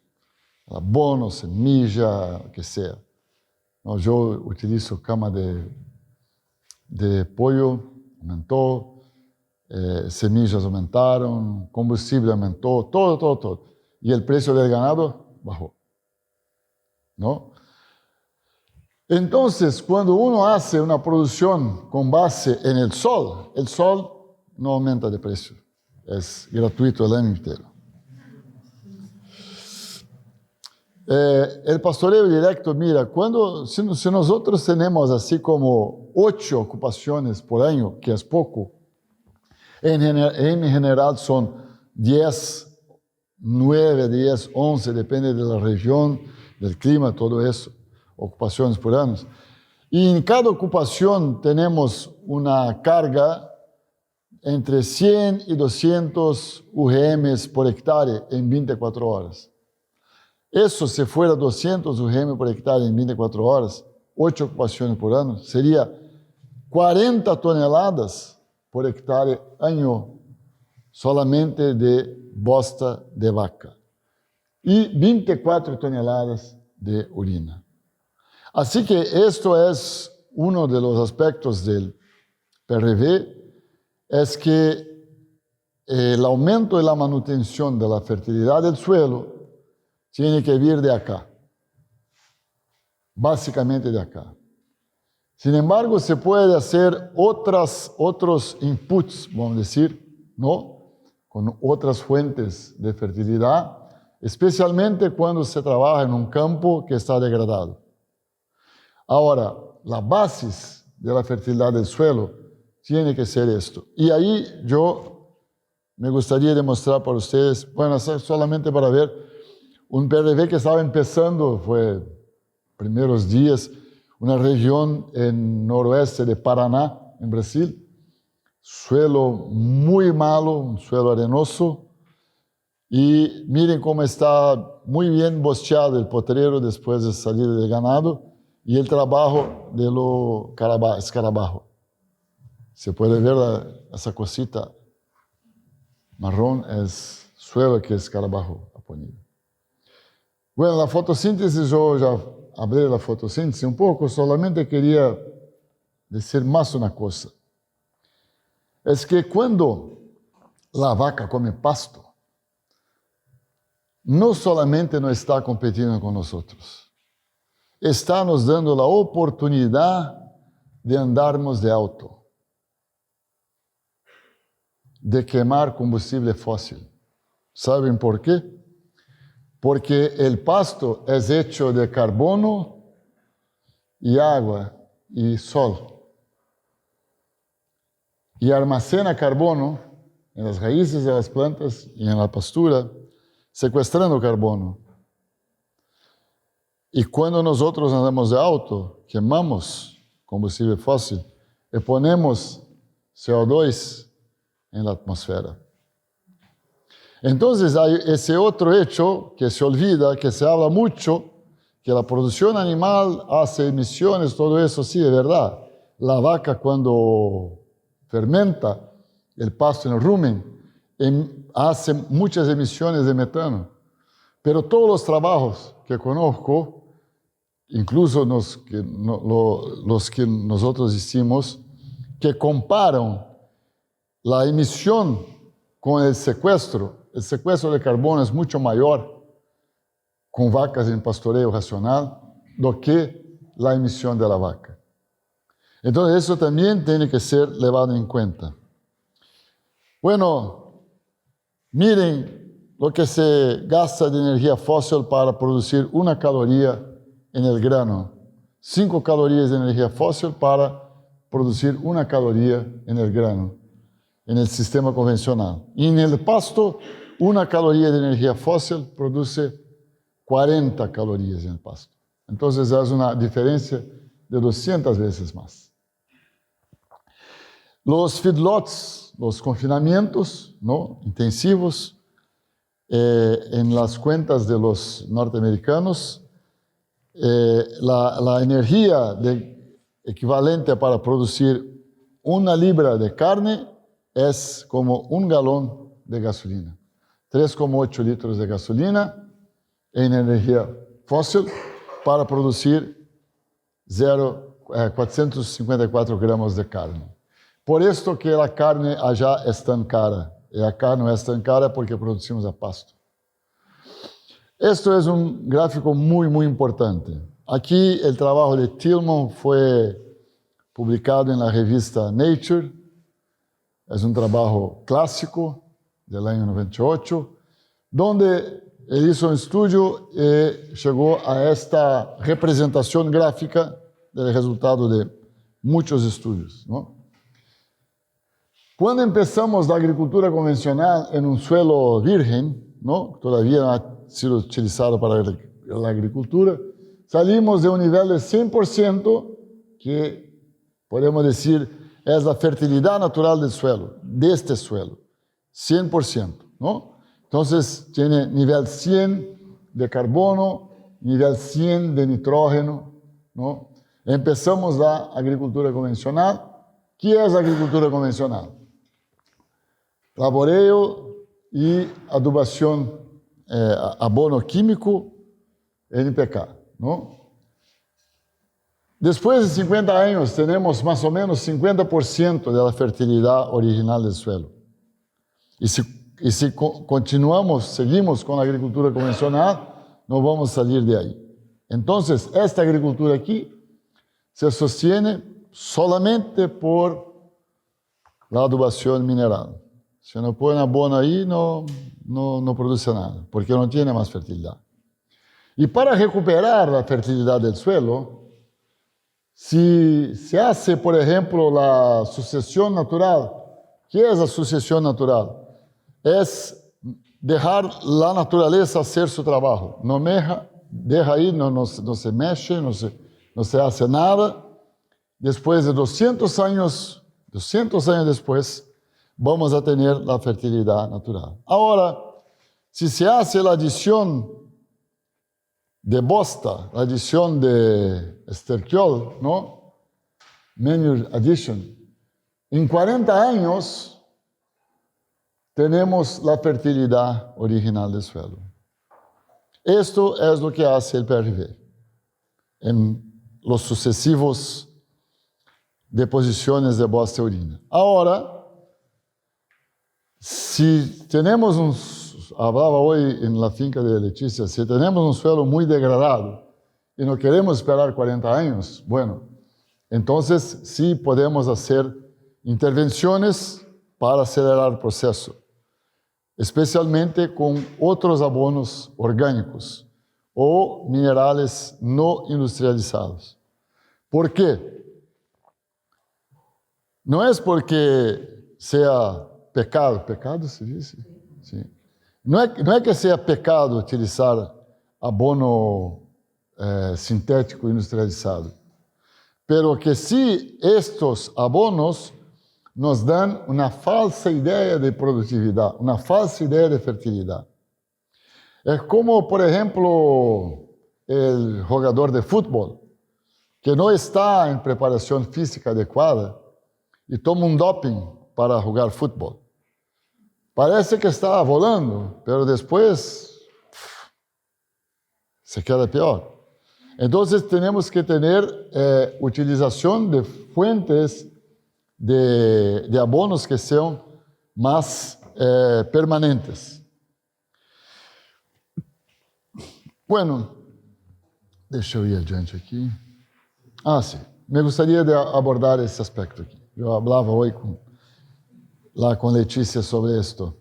abono, semilla, lo que sea. No, yo utilizo cama de pollo, aumentó, semillas aumentaron, combustible aumentó, todo. Y el precio del ganado bajó, ¿no? Entonces, cuando uno hace una producción con base en el sol no aumenta de precio, es gratuito el año entero. El pastoreo directo, mira, si nosotros tenemos así como 8 ocupaciones por año, que es poco, en general son 10, 9, 10, 11, depende de la región, del clima, todo eso, ocupaciones por año. Y en cada ocupación tenemos una carga entre 100 y 200 UGM por hectárea en 24 horas. Eso, si fuera 200 UGM por hectárea en 24 horas, 8 ocupaciones por año, sería 40 toneladas por hectárea año solamente de bosta de vaca y 24 toneladas de orina. Así que esto es uno de los aspectos del PRV, es que el aumento de la manutención de la fertilidad del suelo tiene que vir de acá, básicamente de acá. Sin embargo, se puede hacer otros inputs, vamos a decir, ¿no? Con otras fuentes de fertilidad, especialmente cuando se trabaja en un campo que está degradado. Ahora, la base de la fertilidad del suelo tiene que ser esto. Y ahí yo me gustaría demostrar para ustedes, bueno, solamente para ver un PRV que estaba empezando, fue primeros días, una región en noroeste de Paraná, en Brasil, suelo muy malo, un suelo arenoso, y miren cómo está muy bien bosteado el potrero después de salir del ganado, y el trabajo de lo escarabajo. Se puede ver esa cosita marrón, es suelo que escarabajo ha ponido. Bueno, la fotosíntesis, yo ya hablé de la fotosíntesis un poco, solamente quería decir más una cosa. Es que cuando la vaca come pasto, no solamente no está compitiendo con nosotros, está nos dando la oportunidad de andarmos de auto, de quemar combustible fósil. ¿Saben por qué? Porque el pasto es hecho de carbono y agua y sol. Y almacena carbono en las raíces de las plantas y en la pastura, secuestrando carbono. Y cuando nosotros andamos de auto, quemamos combustible fósil y ponemos CO2 en la atmósfera. Entonces hay ese otro hecho que se olvida, que se habla mucho, que la producción animal hace emisiones, todo eso sí, es verdad. La vaca cuando fermenta el pasto en el rumen hace muchas emisiones de metano, Pero todos los trabajos que conozco, incluso los que nosotros hicimos, que comparan la emisión con el secuestro de carbono es mucho mayor con vacas en pastoreo racional do que la emisión de la vaca. Entonces eso también tiene que ser llevado en cuenta. Bueno, miren lo que se gasta de energía fósil para producir 1 caloría en el grano. 5 calorías de energía fósil para producir 1 caloría en el grano, en el sistema convencional. Y en el pasto, 1 caloría de energía fósil produce 40 calorías en el pasto. Entonces es una diferencia de 200 veces más. Los feedlots, los confinamientos, ¿no?, intensivos, en las cuentas de los norteamericanos, la energía equivalente para producir 1 libra de carne es como 1 galón de gasolina. 3,8 litros de gasolina en energía fósil para producir 454 gramos de carne. Por esto que la carne allá es tan cara. Y acá no es tan cara porque producimos a pasto. Esto es un gráfico muy, muy importante. Aquí el trabajo de Tillman fue publicado en la revista Nature. Es un trabajo clásico del año 98, donde él hizo un estudio y llegó a esta representación gráfica del resultado de muchos estudios, ¿no? Cuando empezamos la agricultura convencional en un suelo virgen, ¿no?, todavía no ha sido utilizado para la agricultura, salimos de un nivel de 100%, que podemos decir es la fertilidad natural del suelo, de este suelo, 100%, ¿no? Entonces tiene nivel 100 de carbono, nivel 100 de nitrógeno, ¿no? Empezamos la agricultura convencional. ¿Qué es la agricultura convencional? Laboreo y adubación, abono químico, NPK, ¿no? Después de 50 años tenemos más o menos 50% de la fertilidad original del suelo. Y si seguimos con la agricultura convencional, no vamos a salir de ahí. Entonces, esta agricultura aquí se sostiene solamente por la adubación mineral. Si no ponen abono ahí, no produce nada, porque no tiene más fertilidad. Y para recuperar la fertilidad del suelo, si se hace, por ejemplo, la sucesión natural. ¿Qué es la sucesión natural? Es dejar la naturaleza hacer su trabajo. No deja ahí, no se mexe, no se hace nada. Después de 200 años después, vamos a tener la fertilidad natural. Ahora, si se hace la adición de bosta, la adición de esterquiol, ¿no?, manure addition, en 40 años tenemos la fertilidad original del suelo. Esto es lo que hace el PRV en los sucesivos deposiciones de bosta y orina. Ahora, si tenemos hablaba hoy en la finca de Leticia, si tenemos un suelo muy degradado y no queremos esperar 40 años, bueno, entonces sí podemos hacer intervenciones para acelerar el proceso, especialmente con otros abonos orgánicos o minerales no industrializados. ¿Por qué? No es porque sea pecado se dice? Sí. No es que sea pecado utilizar abono sintético industrializado, pero que sí estos abonos nos dan una falsa idea de productividad, una falsa idea de fertilidad. Es como, por ejemplo, el jugador de fútbol, que no está en preparación física adecuada y toma un doping para jugar fútbol. Parece que está volando, pero después se queda peor. Entonces tenemos que tener utilización de fuentes de abonos que sean más permanentes. Bueno, deixa eu ir adiante aqui. Sí, me gustaría de abordar esse aspecto aqui. Eu hablaba hoy con Letícia sobre esto.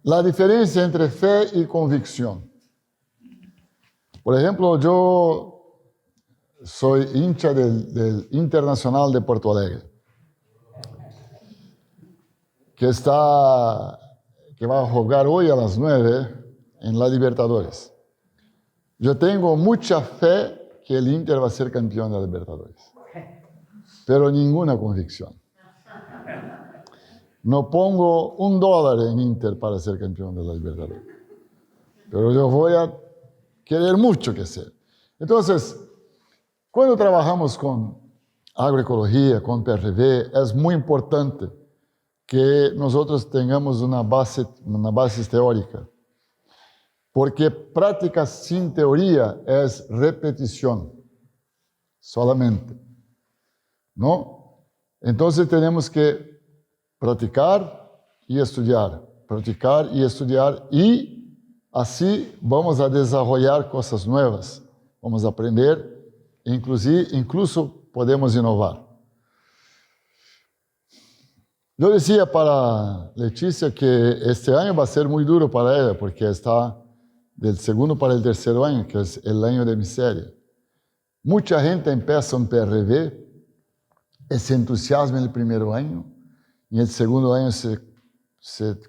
La diferencia entre fe y convicción. Por ejemplo, yo soy hincha del Internacional de Porto Alegre, que va a jugar hoy a las 9 en la Libertadores. Yo tengo mucha fe que el Inter va a ser campeón de la Libertadores, pero ninguna convicción. No pongo $1 en Inter para ser campeón de la Libertadores, pero yo voy a querer mucho que sea. Entonces, cuando trabajamos con agroecología, con PRV, es muy importante que nosotros tengamos una base teórica, porque práctica sin teoría es repetición solamente, ¿no? Entonces tenemos que practicar y estudiar, y así vamos a desarrollar cosas nuevas, vamos a aprender, incluso podemos innovar. Yo decía para Letícia que este año va a ser muy duro para ella, porque está del segundo para el tercer año, que es el año de miseria. Mucha gente empieza un PRV, se entusiasma en el primer año, y en el segundo año se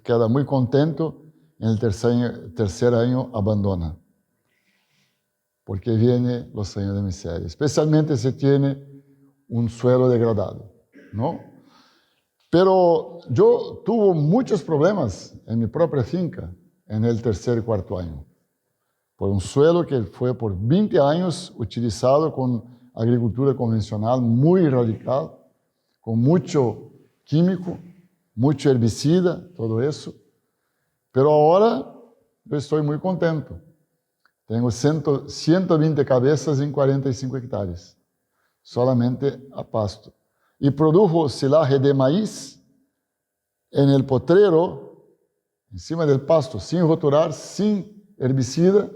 queda muy contento, en el tercer año abandona, porque vienen los años de miseria, especialmente si tiene un suelo degradado, ¿no? Pero yo tuve muchos problemas en mi propia finca en el tercer y cuarto año, por un suelo que fue por 20 años utilizado con agricultura convencional muy radical, con mucho químico, mucho herbicida, todo eso. Pero ahora yo estoy muy contento. Tengo 120 cabezas en 45 hectáreas, solamente a pasto. Y produjo silaje de maíz en el potrero, encima del pasto, sin roturar, sin herbicida,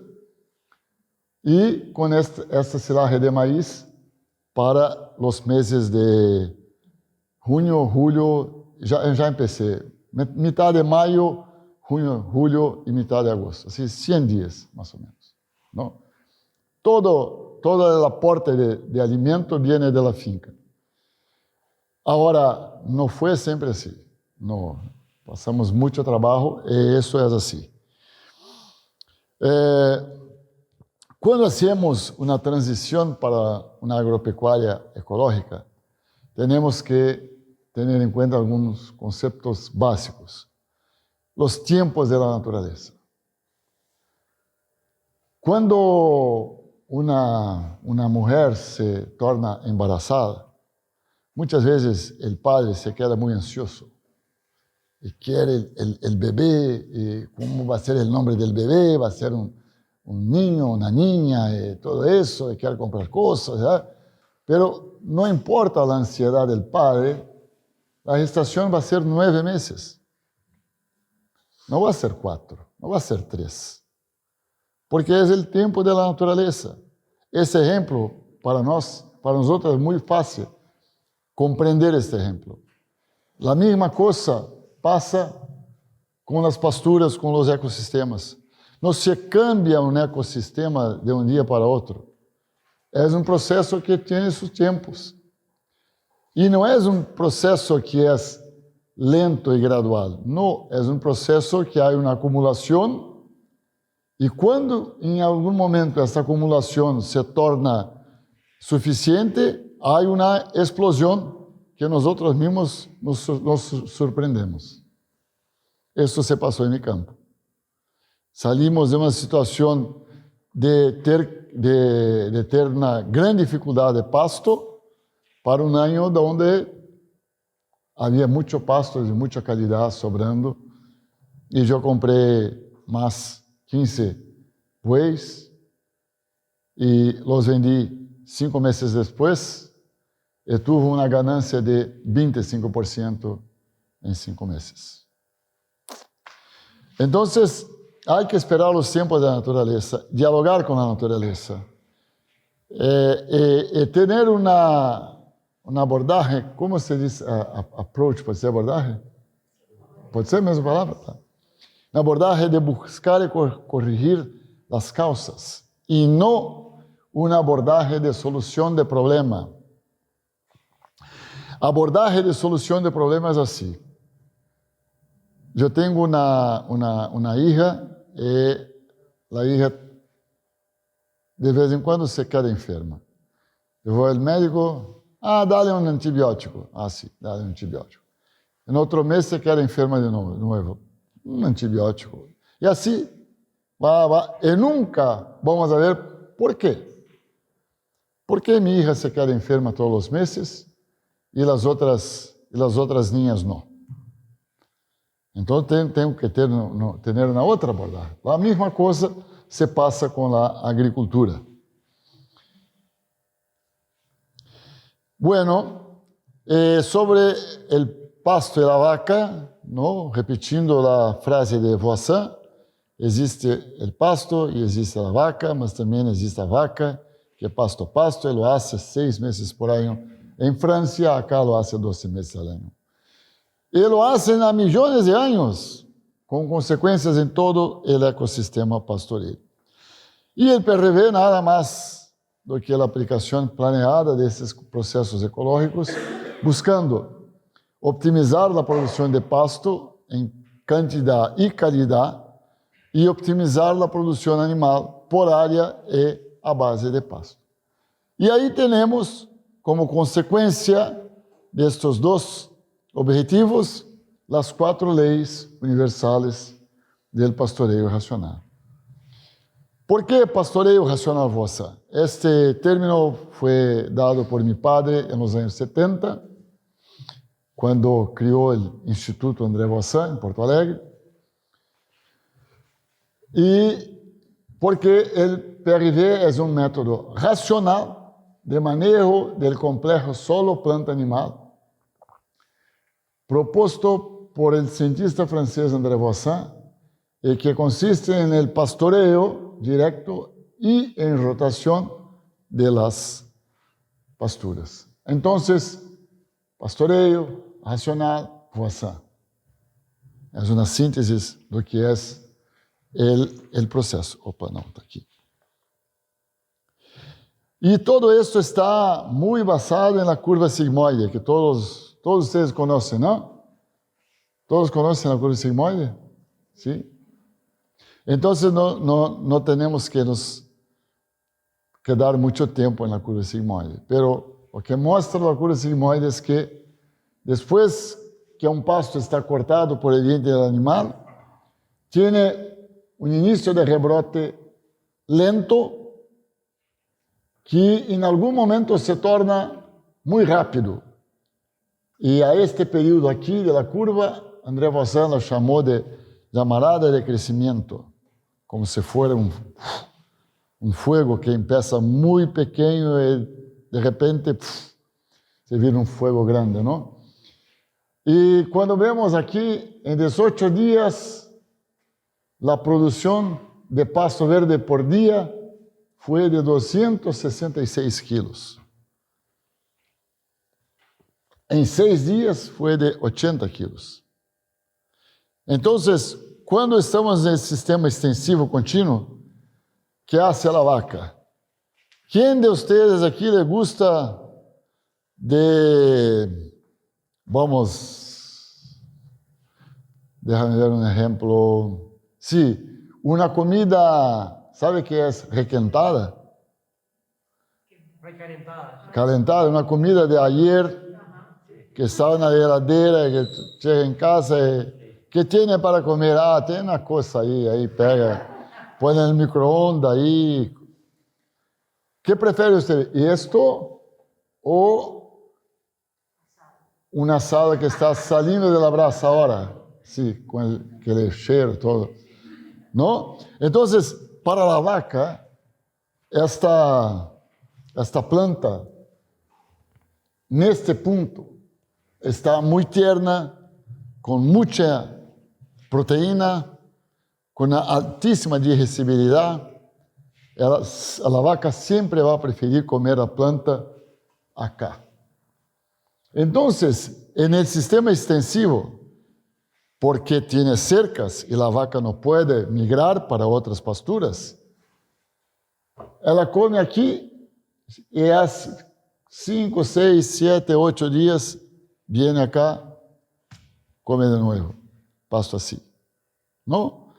y con esta silaje de maíz para los meses de junio, julio, ya empecé, mitad de mayo, junio, julio y mitad de agosto, así 100 días más o menos, ¿no? Todo el aporte de alimento viene de la finca. Ahora, no fue siempre así, no, pasamos mucho trabajo y eso es así. Cuando hacemos una transición para una agropecuaria ecológica, tenemos que tener en cuenta algunos conceptos básicos. Los tiempos de la naturaleza. Cuando una mujer se torna embarazada, muchas veces el padre se queda muy ansioso y quiere el bebé, y cómo va a ser el nombre del bebé, va a ser un niño, una niña, todo eso, y quiere comprar cosas, ¿verdad? Pero no importa la ansiedad del padre, la gestación va a ser 9 meses. No va a ser 4, no va a ser 3, porque es el tiempo de la naturaleza. Ese ejemplo para nosotros es muy fácil comprender este ejemplo. La misma cosa pasa con las pasturas, con los ecosistemas. No se cambia un ecosistema de un día para otro. Es un proceso que tiene sus tiempos. Y no es un proceso que es lento y gradual. No, es un proceso que hay una acumulación, y cuando en algún momento esta acumulación se torna suficiente, hay una explosión que nosotros mismos nos sorprendemos. Eso se pasó en mi campo. Salimos de una situación de ter una gran dificultad de pasto para un año donde había mucho pasto de mucha calidad sobrando, y yo compré más 15 bueyes, y los vendí 5 meses después y tuve una ganancia de 25% en 5 meses. Entonces, hay que esperar los tiempos de la naturaleza, dialogar con la naturaleza, tener un abordaje, ¿cómo se dice? Approach, ¿puede ser abordaje? ¿Puede ser la misma palabra? Un abordaje de buscar y corregir las causas y no un abordaje de solución de problema. Abordaje de solución de problema es así. Yo tengo una hija y la hija de vez en cuando se queda enferma. Yo voy al médico, dale un antibiótico. Sí, dale un antibiótico. En otro mes se queda enferma de nuevo. Un antibiótico. Y así va. Y nunca vamos a ver por qué. ¿Por qué mi hija se queda enferma todos los meses y las otras niñas no? Entonces tengo que tener una otra abordaje. La misma cosa se pasa con la agricultura. Bueno, sobre el pasto y la vaca, ¿no? Repitiendo la frase de Voisin, existe el pasto y existe la vaca, mas también existe la vaca que pasto, y lo hace 6 meses por año. En Francia, acá lo hace 12 meses al año. Y lo hacen a millones de años, con consecuencias en todo el ecosistema pastoril. Y el PRV nada más do que la aplicación planeada de estos procesos ecológicos, buscando optimizar la producción de pasto en cantidad y calidad y optimizar la producción animal por área y a base de pasto. Y ahí tenemos como consecuencia de estos 2 objetivos las 4 leyes universales del pastoreo racional. ¿Por qué pastoreo racional, Voisin? Este término fue dado por mi padre en los años 70, cuando crió el Instituto André Voisin en Porto Alegre. Y porque el PRV es un método racional de manejo del complejo solo planta-animal, propuesto por el cientista francés André Voisin, y que consiste en el pastoreo directo y en rotación de las pasturas. Entonces, pastoreo racional, Voisin. Es una síntesis de lo que es el proceso. Opa, no, está aquí. Y todo esto está muy basado en la curva sigmoide, que todos ustedes conocen, ¿no? ¿Todos conocen la curva sigmoide? ¿Sí? Entonces no tenemos que nos quedar mucho tiempo en la curva sigmoide. Pero lo que muestra la curva sigmoide es que después que un pasto está cortado por el diente del animal, tiene un inicio de rebrote lento que en algún momento se torna muy rápido. Y a este periodo aquí de la curva, André Voisin lo llamó de llamarada de crecimiento, como si fuera un fuego que empieza muy pequeño y de repente se viene un fuego grande, ¿no? Y cuando vemos aquí, en 18 días, la producción de pasto verde por día fue de 266 kilos. En 6 días fue de 80 kilos. Entonces, cuando estamos en el sistema extensivo continuo, ¿qué hace la vaca? ¿Quién de ustedes aquí le gusta déjame ver un ejemplo. Sí, una comida, ¿sabe qué es? Requentada. Calentada, una comida de ayer que estaba en la heladera, que llega en casa y ¿qué tiene para comer? Tiene una cosa ahí pega, pone en el microondas ahí. ¿Qué prefiere usted? ¿Esto o una asada que está saliendo de la brasa ahora? Sí, con el cheiro todo. ¿No? Entonces, para la vaca, esta planta, neste ponto, está muito tierna, com muita proteína, com uma altíssima digestibilidade. A vaca sempre vai preferir comer a planta acá. Então, en el sistema extensivo, porque tiene cercas y la vaca no puede migrar para otras pasturas, ela come aqui e hace 5, 6, 7, 8 días viene acá, come de nuevo, pasto así, ¿no?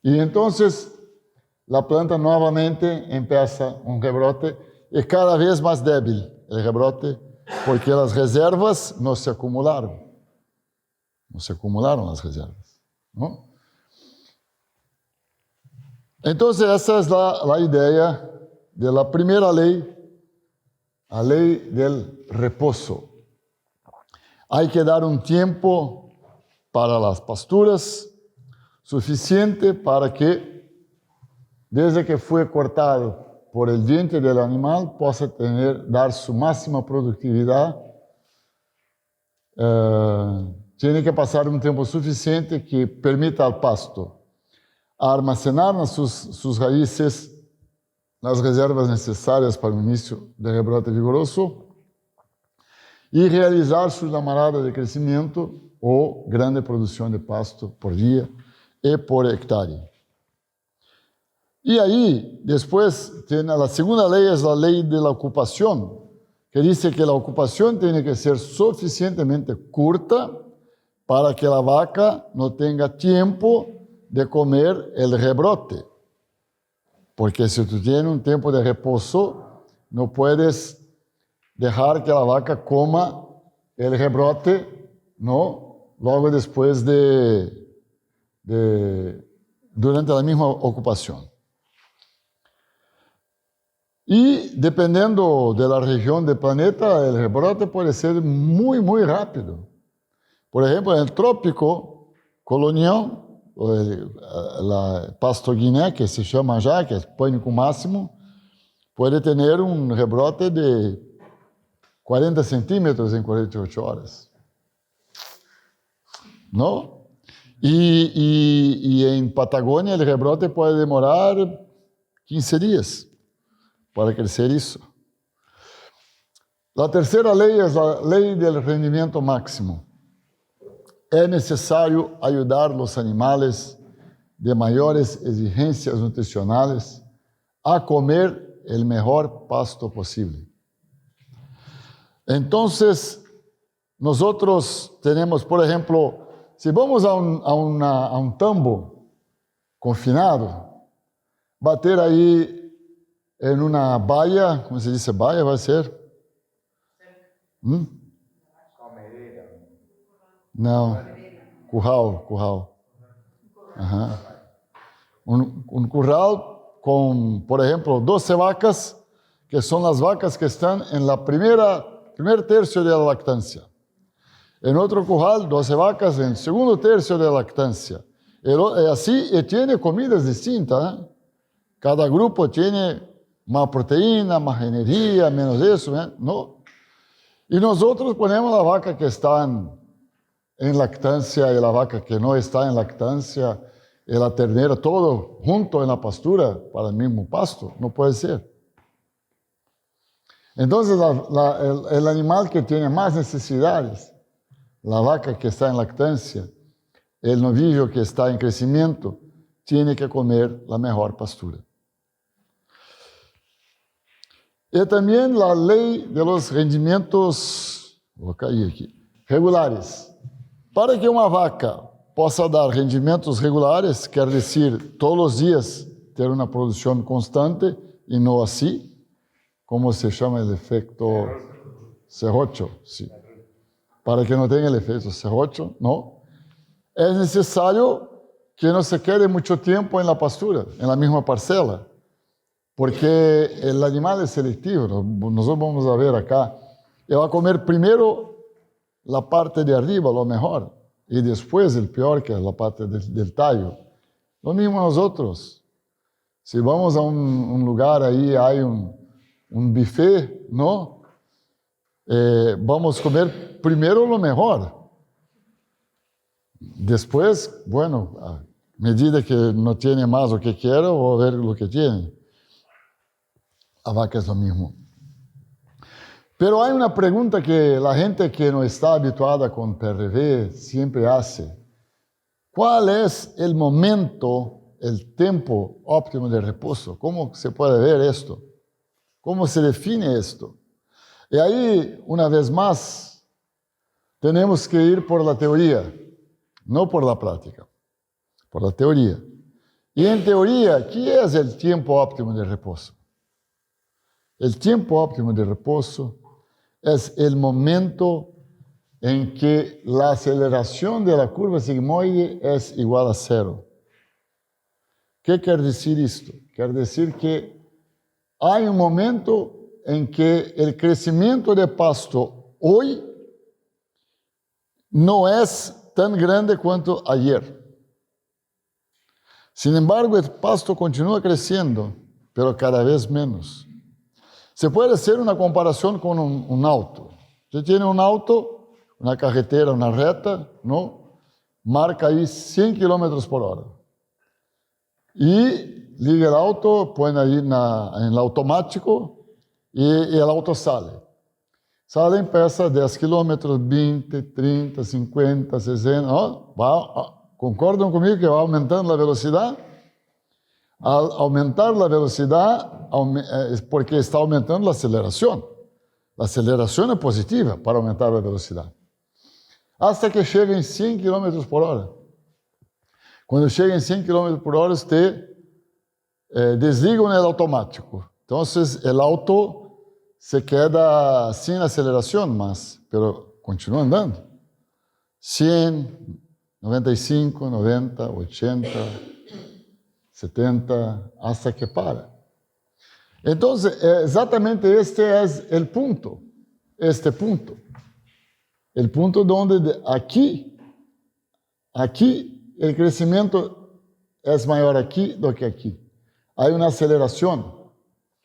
Y entonces la planta nuevamente empieza un rebrote y cada vez más débil el rebrote, porque las reservas no se acumularon. No se acumularon las reservas, ¿no? Entonces, esa es la idea de la primera ley, la ley del reposo. Hay que dar un tiempo para las pasturas suficiente para que, desde que fue cortado por el diente del animal, possa dar su máxima productividad. Tiene que pasar un tiempo suficiente que permita al pasto almacenar en sus raíces las reservas necesarias para un inicio de rebrote vigoroso y realizar su llamarada de crecimiento o grande producción de pasto por día y por hectárea. Y ahí, después, tiene la segunda ley, es la ley de la ocupación, que dice que la ocupación tiene que ser suficientemente corta para que la vaca no tenga tiempo de comer el rebrote. Porque si tú tienes un tiempo de reposo, no puedes dejar que la vaca coma el rebrote, ¿no? Luego después durante la misma ocupación. Y dependiendo de la región del planeta, el rebrote puede ser muy, muy rápido. Por ejemplo, en el trópico colonial, la pasto guiné, que se llama ya, que es pánico máximo, puede tener un rebrote de 40 centímetros en 48 horas. ¿No? Y en Patagonia el rebrote puede demorar 15 días para crecer eso. La tercera ley es la ley del rendimiento máximo. Es necesario ayudar a los animales de mayores exigencias nutricionales a comer el mejor pasto posible. Entonces, nosotros tenemos, por ejemplo, si vamos a un tambo confinado, va a ter ahí en una valla, ¿cómo se dice valla? Va a ser? No, curral. Ajá. Un curral con, por ejemplo, 12 vacas, que son las vacas que están en la primer tercio de la lactancia. En otro curral, 12 vacas en el segundo tercio de la lactancia. Así, y tiene comidas distintas, ¿eh? Cada grupo tiene más proteína, más energía, menos eso, ¿eh? ¿No? Y nosotros ponemos la vaca que está en lactancia y la vaca que no está en lactancia y la ternera, todo junto en la pastura para el mismo pasto. No puede ser. Entonces, el animal que tiene más necesidades, la vaca que está en lactancia, el novillo que está en crecimiento, tiene que comer la mejor pastura. Y también la ley de los rendimientos, voy a caer aquí, regulares. Para que uma vaca possa dar rendimentos regulares, quer dizer, todos os dias ter uma produção constante e não assim, como se chama o efeito serrocho, sí. Para que não tenha o efeito serrocho, não. É necessário que não se quede muito tempo na pastura, na mesma parcela, porque o animal é seletivo. Nós vamos a ver acá. Ele vai comer primeiro la parte de arriba, lo mejor, y después el peor, que es la parte del tallo. Lo mismo nosotros. Si vamos a un lugar ahí, hay un buffet, ¿no? Vamos a comer primero lo mejor. Después, bueno, a medida que no tiene más lo que quiero, voy a ver lo que tiene. A vaca es lo mismo. Pero hay una pregunta que la gente que no está habituada con PRV siempre hace. ¿Cuál es el momento, el tiempo óptimo de reposo? ¿Cómo se puede ver esto? ¿Cómo se define esto? Y ahí, una vez más, tenemos que ir por la teoría, no por la práctica, por la teoría. Y en teoría, ¿qué es el tiempo óptimo de reposo? El tiempo óptimo de reposo es el momento en que la aceleración de la curva sigmoide es igual a 0. ¿Qué quiere decir esto? Quiere decir que hay un momento en que el crecimiento de pasto hoy no es tan grande cuanto ayer. Sin embargo, el pasto continúa creciendo, pero cada vez menos. Se puede hacer una comparación con un auto. Usted tiene un auto, una carretera, una recta, ¿no? Marca ahí 100 kilómetros por hora. Y liga el auto, pone ahí en el automático y el auto sale. Sale, empieza 10 kilómetros, 20, 30, 50, 60. ¿No? ¿Concordan conmigo que va aumentando la velocidad? Al aumentar la velocidad, es porque está aumentando la aceleración. La aceleración es positiva para aumentar la velocidad. Hasta que llega en 100 kilómetros por hora. Cuando llega en 100 kilómetros por hora, usted desliga en el automático. Entonces, el auto se queda sin aceleración más, pero continúa andando. 100, 95, 90, 80... 70, hasta que para. Entonces, exactamente este es el punto, este punto. El punto donde aquí el crecimiento es mayor aquí do que aquí. Hay una aceleración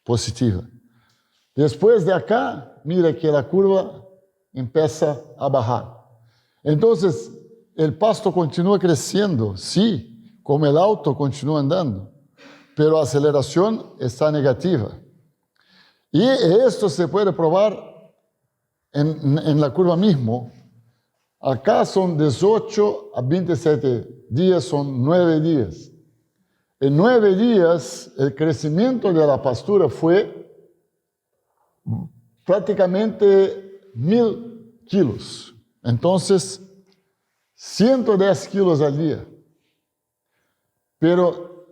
positiva. Después de acá, mira que la curva empieza a bajar. Entonces, el pasto continúa creciendo, sí, como el auto continúa andando, pero la aceleración está negativa. Y esto se puede probar en la curva mismo. Acá son 18 a 27 días, son 9 días. En 9 días, el crecimiento de la pastura fue prácticamente 1000 kilos. Entonces, 110 kilos al día. Pero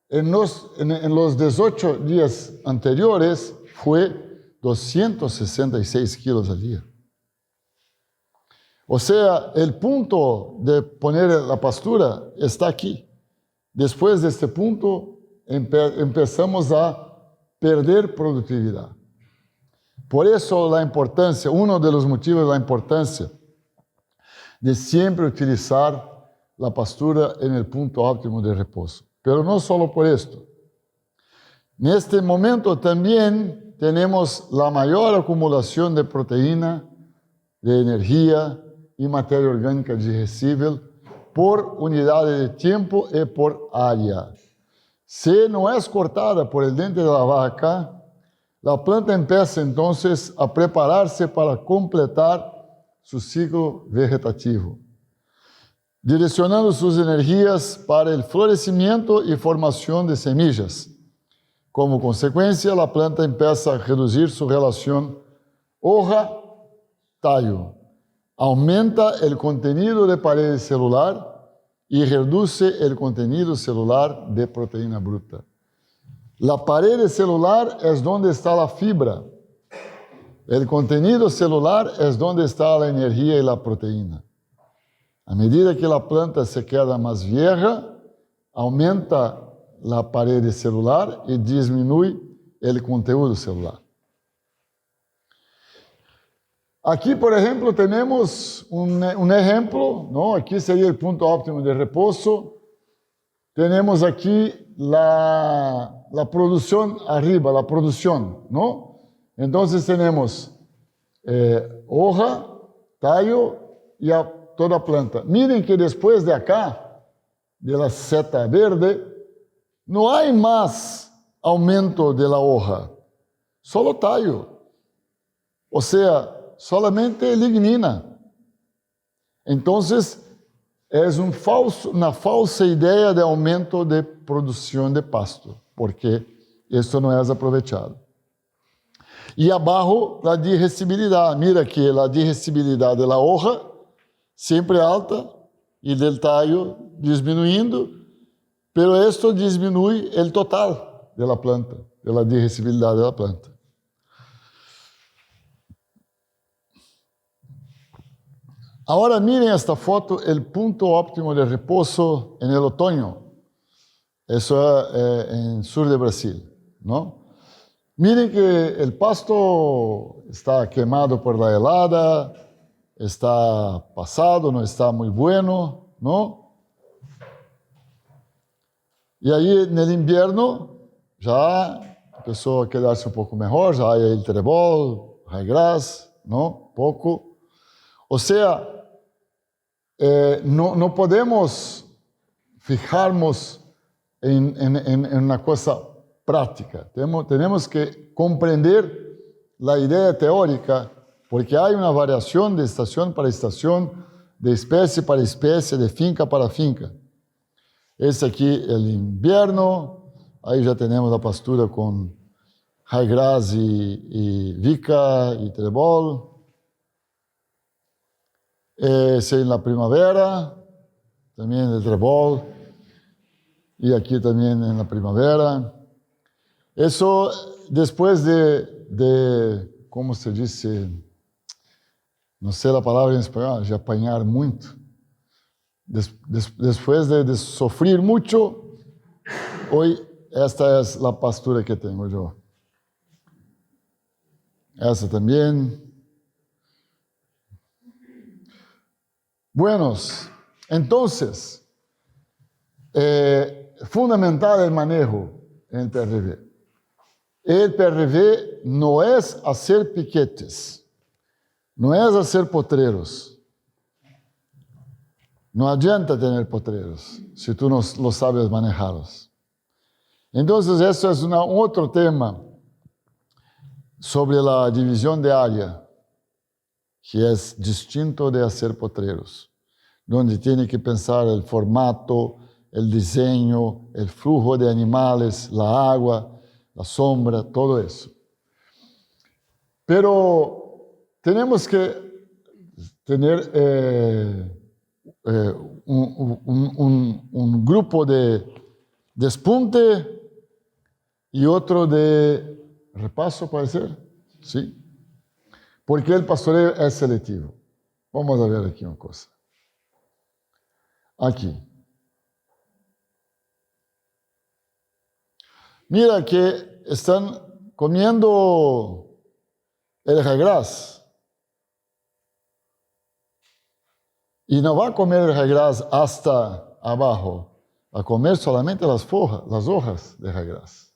en los 18 días anteriores fue 266 kilos al día. O sea, el punto de poner la pastura está aquí. Después de este punto empezamos a perder productividad. Por eso la importancia, uno de los motivos de la importancia de siempre utilizar la pastura en el punto óptimo de reposo. Pero no solo por esto. En este momento también tenemos la mayor acumulación de proteína, de energía y materia orgánica digestible por unidades de tiempo y por área. Si no es cortada por el diente de la vaca, la planta empieza entonces a prepararse para completar su ciclo vegetativo, direccionando sus energías para el florecimiento y formación de semillas. Como consecuencia, la planta empieza a reducir su relación hoja-tallo, aumenta el contenido de pared celular y reduce el contenido celular de proteína bruta. La pared celular es donde está la fibra. El contenido celular es donde está la energía y la proteína. A medida que la planta se queda más vieja, aumenta la pared celular y disminuye el contenido celular. Aquí, por ejemplo, tenemos un ejemplo, ¿no? Aquí sería el punto óptimo de reposo. tenemos aquí la producción arriba, la producción, ¿no? Entonces tenemos hoja, tallo y toda planta. Miren que después de acá, de la seta verde, no hay más aumento de la hoja, solo tallo. O sea, solamente lignina. Entonces, es una falsa idea de aumento de producción de pasto, porque esto no es aprovechado. Y abajo, la digestibilidad. Mira que la digestibilidad de la hoja siempre alta y del tallo disminuyendo, pero esto disminuye el total de la planta, de la digestibilidad de la planta. Ahora miren esta foto, el punto óptimo de reposo en el otoño. Eso es en el sur de Brasil, ¿no? Miren que el pasto está quemado por la helada, está pasado, no está muy bueno, ¿no? Y ahí en el invierno ya empezó a quedarse un poco mejor, ya hay el trébol, raigrás, ¿no? Poco. O sea, no podemos fijarnos en una cosa práctica. Tenemos que comprender la idea teórica, porque hay una variación de estación para estación, de especie para especie, de finca para finca. Este aquí el invierno, ahí ya tenemos la pastura con raigrás y vica y trébol. Ese en la primavera, también el trébol, y aquí también en la primavera. Eso después de ¿cómo se dice? No sé la palabra en español, de apañar mucho. Después de sufrir mucho, hoy esta es la pastura que tengo yo. Esa también. Buenos, entonces, fundamental el manejo en el PRV. El PRV no es hacer piquetes, no es hacer potreros. No adianta tener potreros si tú no lo sabes manejarlos. Entonces, eso es otro tema sobre la división de área, que es distinto de hacer potreros, donde tiene que pensar el formato, el diseño, el flujo de animales, la agua, la sombra, todo eso. Pero tenemos que tener un grupo de despunte y otro de repaso, puede ser, ¿sí? Porque el pastoreo es selectivo. Vamos a ver aquí una cosa. Aquí. Mira que están comiendo el raigrás. Y no va a comer el raigrás hasta abajo. Va a comer solamente las hojas de raigrás.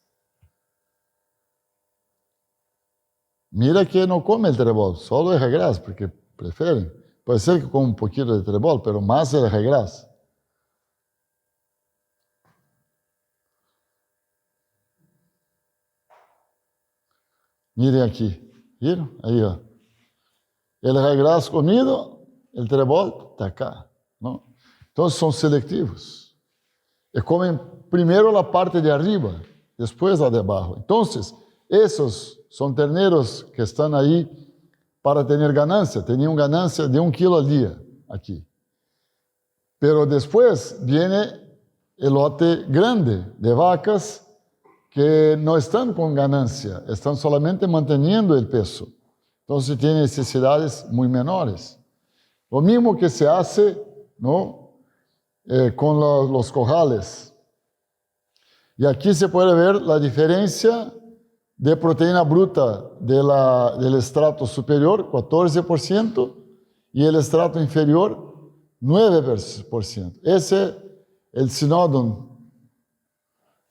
Mira que no come el trébol, solo el raigrás, porque prefieren. Puede ser que coma un poquito de trébol, pero más el raigrás. Miren aquí, ¿vieron? Ahí va. El raigrás comido, el trébol está acá, ¿no? Entonces son selectivos. Y comen primero la parte de arriba, después la de abajo. Entonces, esos son terneros que están ahí para tener ganancia. Tenían ganancia de 1 kilo al día aquí. Pero después viene el lote grande de vacas que no están con ganancia, están solamente manteniendo el peso. Entonces tienen necesidades muy menores. Lo mismo que se hace, ¿no? Con los corrales. Y aquí se puede ver la diferencia de proteína bruta del estrato superior, 14%, y el estrato inferior, 9%. Ese es el Synodon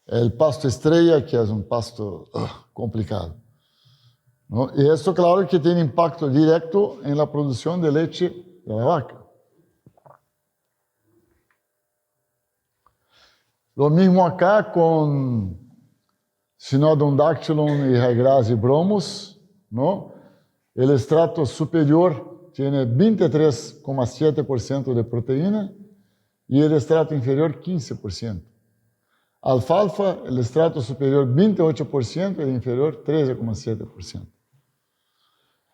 el pasto estrella, que es un pasto complicado, ¿no? Y esto, claro, que tiene impacto directo en la producción de leche de la vaca. Lo mismo acá con Cynodon-Dactylon y Ryegrass y Bromus, ¿no? El estrato superior tiene 23,7% de proteína y el estrato inferior 15%. Alfalfa, el estrato superior 28% y el inferior 13,7%.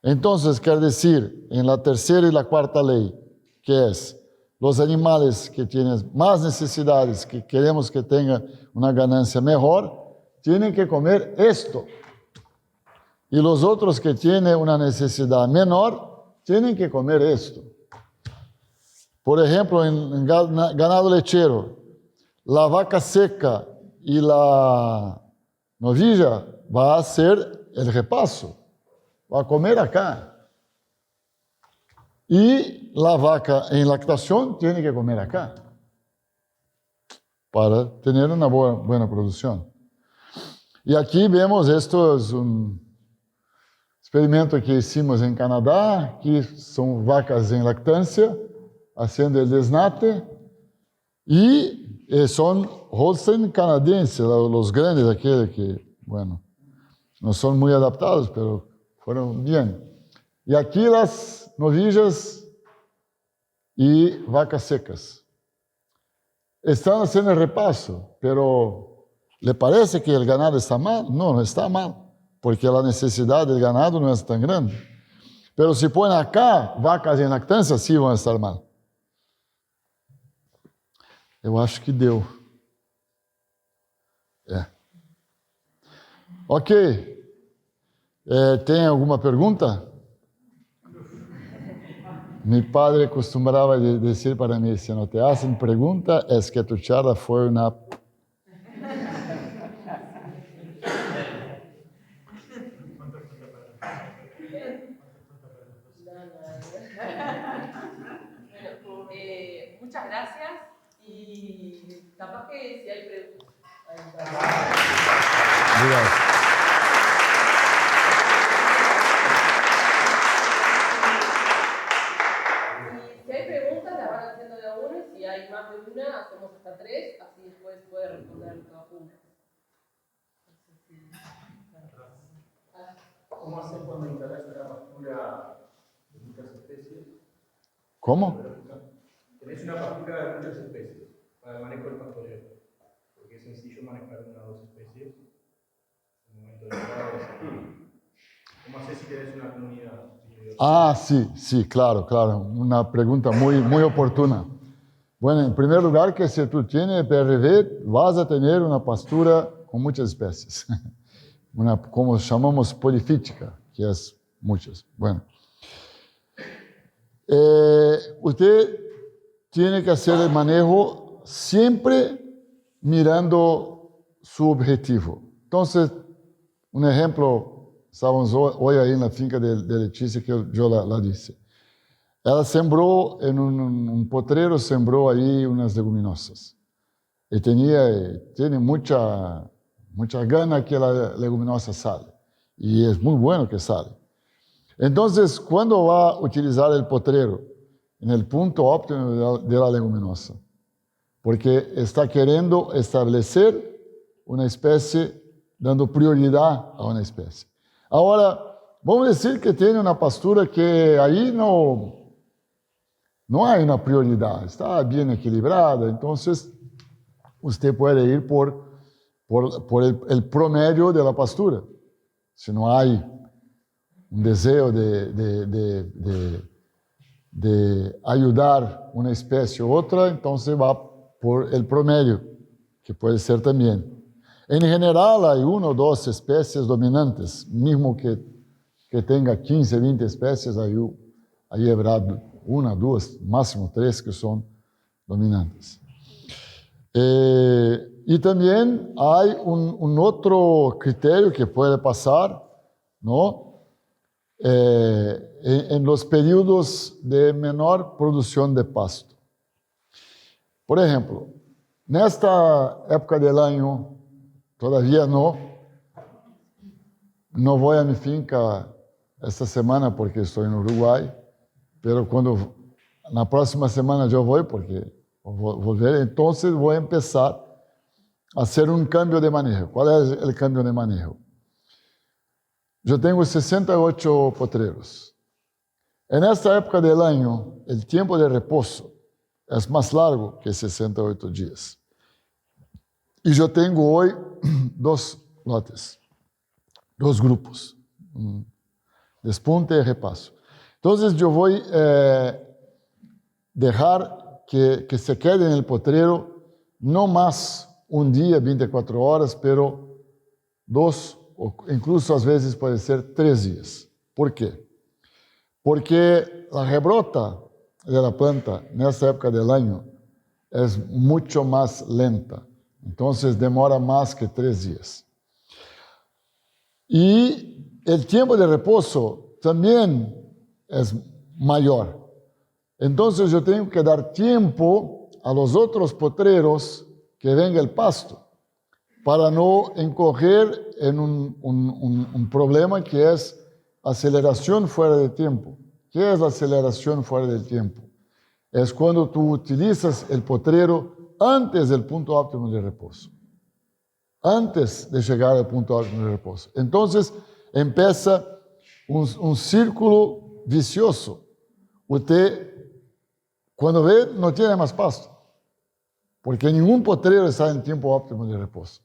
Entonces, quiere decir, en la tercera y la cuarta ley, que es los animales que tienen más necesidades, que queremos que tengan una ganancia mejor, tienen que comer esto. Y los otros que tienen una necesidad menor, tienen que comer esto. Por ejemplo, en ganado lechero, la vaca seca y la novilla va a hacer el repaso, va a comer acá. Y la vaca en lactación tiene que comer acá para tener una buena producción. Y aquí vemos, esto es un experimento que hicimos en Canadá, aquí son vacas en lactancia, haciendo el desnate, y son Holstein canadienses, los grandes, aquellos que, bueno, no son muy adaptados, pero fueron bien. Y aquí las novillas y vacas secas están haciendo el repaso, pero ¿le parece que el ganado está mal? No, no está mal, porque la necesidad del ganado no es tan grande. Pero si ponen acá vacas en lactancia, sí van a estar mal. Eu acho que deu. Ok. ¿Tem alguma pergunta? Mi padre acostumbraba decir para mí, si no te hacen pregunta, es que tu charla fue una... Muchas gracias y capaz que si hay preguntas. Si hay preguntas, las van haciendo de a uno, y si hay más de una, hacemos hasta 3, así después puede responder todas juntas. ¿Cómo haces cuando instalaste la pastura de muchas especies? ¿Cómo? Tenés una pastura de muchas especies para el manejo del pastoreo, porque es sencillo manejar una o dos especies en el momento de ¿Cómo haces si tenés una comunidad? Ah, sí, claro. Una pregunta muy oportuna. Bueno, en primer lugar, que si tú tienes PRV, vas a tener una pastura con muchas especies. Como llamamos polifítica, que es muchas. Bueno. Usted tiene que hacer el manejo siempre mirando su objetivo. Entonces, un ejemplo, estábamos hoy ahí en la finca de Leticia, que yo la dije. Ela sembró en un potrero, sembró ahí unas leguminosas. Y tiene mucha gana que la leguminosa sale. Y es muy bueno que sale. Entonces, ¿cuándo va a utilizar el potrero? En el punto óptimo de la leguminosa. Porque está queriendo establecer una especie, dando prioridad a una especie. Ahora, vamos a decir que tiene una pastura que ahí no hay una prioridad, está bien equilibrada, entonces usted puede ir por el promedio de la pastura. Si no hay un deseo de ayudar una especie u otra, entonces va por el promedio, que puede ser también. En general hay 1 o 2 especies dominantes, mismo que tenga 15, 20 especies, ahí habrá 1, 2, máximo 3 que son dominantes. Y también hay un otro criterio que puede pasar, ¿no? En los periodos de menor producción de pasto. Por ejemplo, en esta época del año, todavía no. No voy a mi finca esta semana porque estoy en Uruguay, pero la próxima semana yo voy porque volver, entonces voy a empezar a hacer un cambio de manejo. ¿Cuál es el cambio de manejo? Yo tengo 68 potreros. En esta época del año, el tiempo de reposo es más largo que 68 días. Y yo tengo hoy 2 lotes, 2 grupos, despunte y repaso. Entonces yo voy a dejar que se quede en el potrero no más un día, 24 horas, pero 2 o incluso a veces puede ser 3 días. ¿Por qué? Porque la rebrota de la planta en esta época del año es mucho más lenta. Entonces demora más que 3 días. Y el tiempo de reposo también es mayor. Entonces yo tengo que dar tiempo a los otros potreros que venga el pasto para no incurrir en un problema que es aceleración fuera de tiempo. ¿Qué es la aceleración fuera del tiempo? Es cuando tú utilizas el potrero antes del punto óptimo de reposo. Antes de llegar al punto óptimo de reposo. Entonces empieza un círculo vicioso. Usted, cuando ve, no tiene más pasto. Porque ningún potrero está en tiempo óptimo de reposo.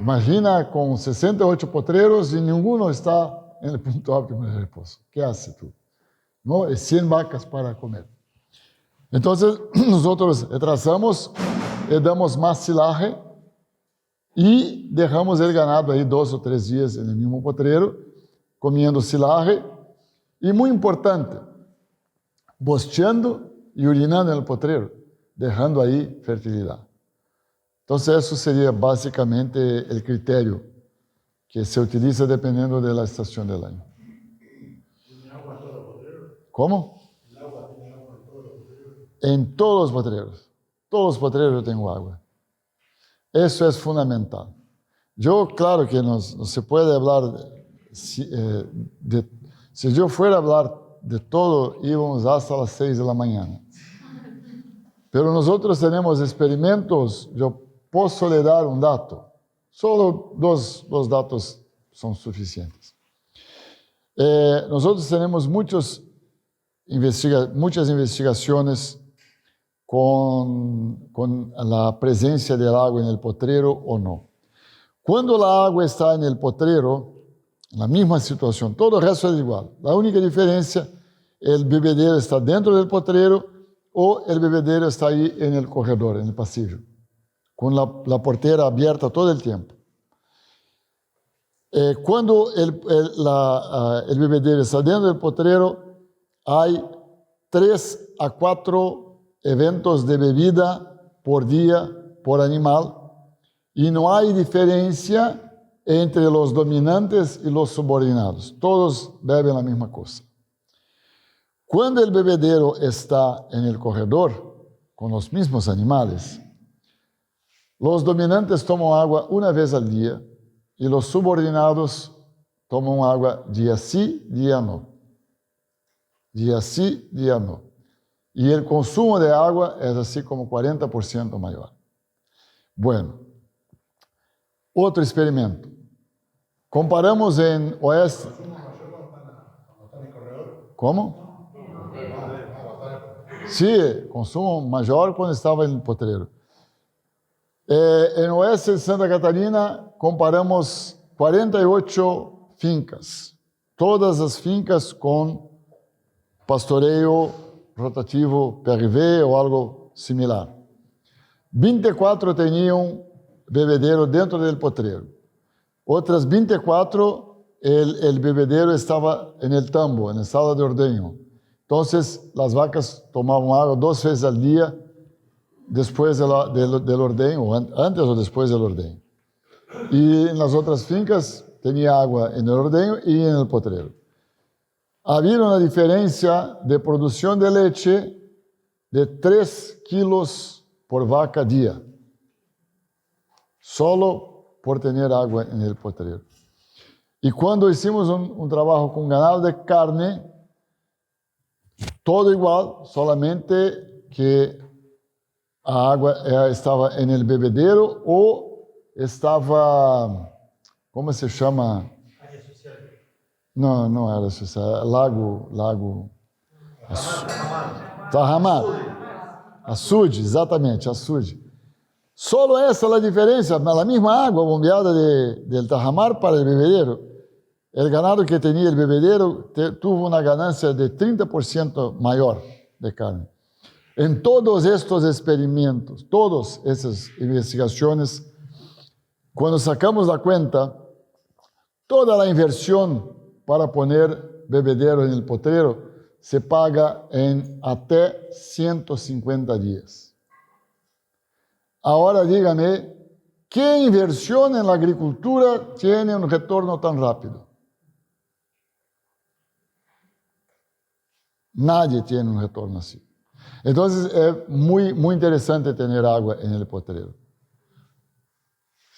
Imagina con 68 potreros y ninguno está en el punto óptimo de reposo. ¿Qué hace tú? ¿No? Es 100 vacas para comer. Entonces, nosotros trazamos y damos más silaje y dejamos el ganado ahí 2 o 3 días en el mismo potrero, comiendo silaje. Y muy importante, bosteando y urinando en el potrero, dejando ahí fertilidad. Entonces, eso sería básicamente el criterio que se utiliza dependiendo de la estación del año. ¿Tiene agua en todos los potreros? ¿Cómo? ¿El agua tiene agua en todos los potreros? En todos los potreros. Todos los potreros yo tengo agua. Eso es fundamental. Yo, claro que no se puede hablar, si yo fuera a hablar de todo, íbamos hasta las 6 de la mañana. Pero nosotros tenemos experimentos, yo puedo le dar un dato. Solo dos datos son suficientes. Nosotros tenemos muchas investigaciones con la presencia del agua en el potrero o no. Cuando la agua está en el potrero, la misma situación, todo el resto es igual. La única diferencia, el bebedero está dentro del potrero o el bebedero está ahí en el corredor, en el pasillo, con la portera abierta todo el tiempo. Cuando el bebedero está dentro del potrero, hay 3 a 4 eventos de bebida por día por animal y no hay diferencia entre los dominantes y los subordinados. Todos beben la misma cosa. Cuando el bebedero está en el corredor con los mismos animales, los dominantes toman agua una vez al día y los subordinados toman agua día sí, día no. Día sí, día no. Y el consumo de agua es así como 40% mayor. Bueno, otro experimento. Comparamos en oeste. ¿Cómo? Sí, consumo mayor cuando estaba en el potrero. En oeste de Santa Catarina comparamos 48 fincas. Todas las fincas con pastoreo rotativo PRV o algo similar. 24 tenían bebedero dentro del potrero. Otras 24, el bebedero estaba en el tambo, en la sala de ordeño. Entonces, las vacas tomaban agua 2 veces al día después del ordeño, antes o después del ordeño. Y en las otras fincas tenía agua en el ordeño y en el potrero. Había una diferencia de producción de leche de 3 kilos por vaca día. Solo por tener agua en el potrero. Y cuando hicimos un trabajo con ganado de carne, todo igual, solamente que a agua estava en el bebedero o estava, como se chama? Área social. Não, não era social, lago... Tarramar. Açude, exatamente, açude. Solo essa é a diferença, a mesma água bombeada del Tarramar para el bebedero. El ganado que tenía el bebedero tuvo una ganancia de 30% mayor de carne. En todos estos experimentos, todas esas investigaciones, cuando sacamos la cuenta, toda la inversión para poner bebedero en el potrero se paga en hasta 150 días. Ahora dígame, ¿qué inversión en la agricultura tiene un retorno tan rápido? Nadie tiene un retorno así. Entonces es muy interesante tener agua en el potrero.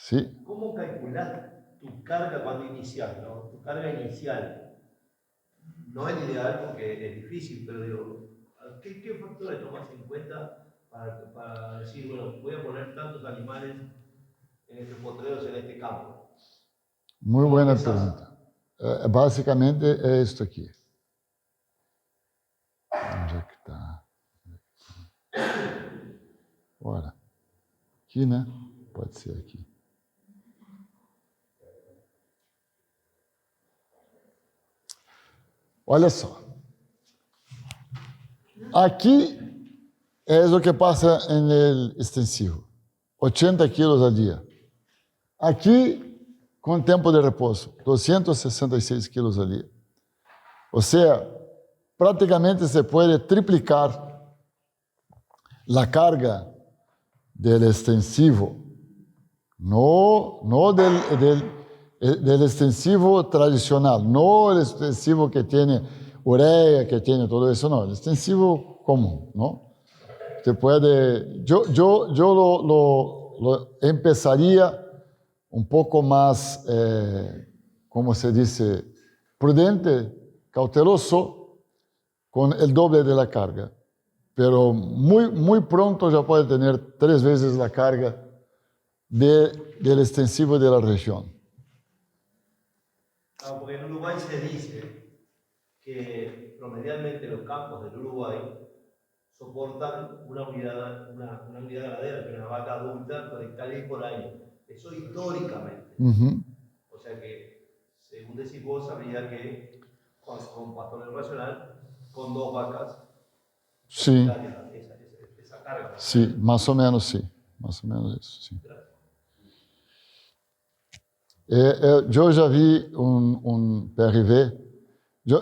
¿Sí? ¿Cómo calculas tu carga cuando inicias, ¿no? Tu carga inicial. No es ideal porque es difícil, pero digo, ¿qué factores tomas en cuenta para decir, bueno, voy a poner tantos animales en estos potreros en este campo? Muy buena pregunta. Básicamente es esto aquí. Onde é que está? Ora, aqui, né? Pode ser aqui. Olha só. Aqui é o que passa no extensivo. 80 quilos al dia. Aqui, com tempo de repouso, 266 quilos al dia. Ou seja, prácticamente se puede triplicar la carga del extensivo, no del extensivo tradicional, no el extensivo que tiene urea, que tiene todo eso, no, el extensivo común, ¿no? Se puede, yo lo empezaría un poco más, ¿cómo se dice? Prudente, cauteloso, con el doble de la carga. Pero muy pronto ya puede tener 3 veces la carga del extensivo de la región. Claro, porque en Uruguay se dice que promedialmente los campos del Uruguay soportan una unidad ganadera, que una vaca adulta por hectárea y por año. Eso históricamente. O sea que, según decís vos, habría que, con pastoreo racional, con 2 vacas, Sí. Esa carga. Sí, más o menos sí. Más o menos eso, sí. Yo ya vi un PRV.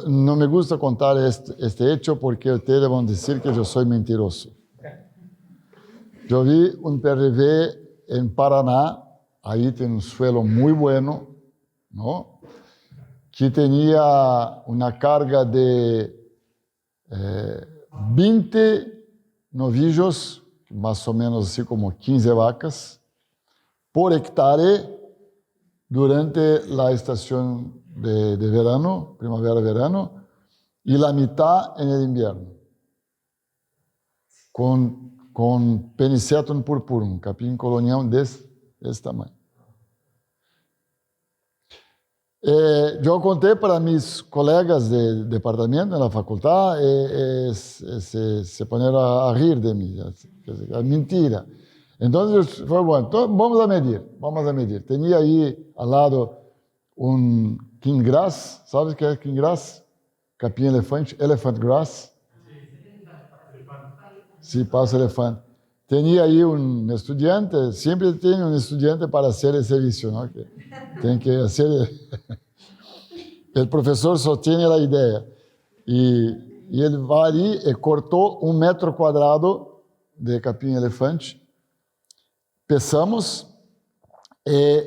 No me gusta contar este hecho porque ustedes van a decir que yo soy mentiroso. Yo vi un PRV en Paraná, ahí tiene un suelo muy bueno, ¿no? Que tenía una carga de 20 novillos, más o menos así como 15 vacas, por hectárea durante la estación de verano, primavera-verano, y la mitad en el invierno, con Penicetum purpurum, capim colonial de este tamaño. Yo conté para mis colegas de departamento en la facultad, se ponieron a rir de mí, es mentira. Entonces fue bueno, vamos a medir. Tenía ahí al lado un king grass, ¿sabes qué es king grass? Capim elefante, elephant grass. Sí, paso elefante. Tenía ahí un estudiante, siempre tiene un estudiante para hacer el servicio, ¿no? Que tiene que hacer... El profesor sostiene la idea. Y él va allí y cortó 1 metro cuadrado de capim elefante. Pesamos y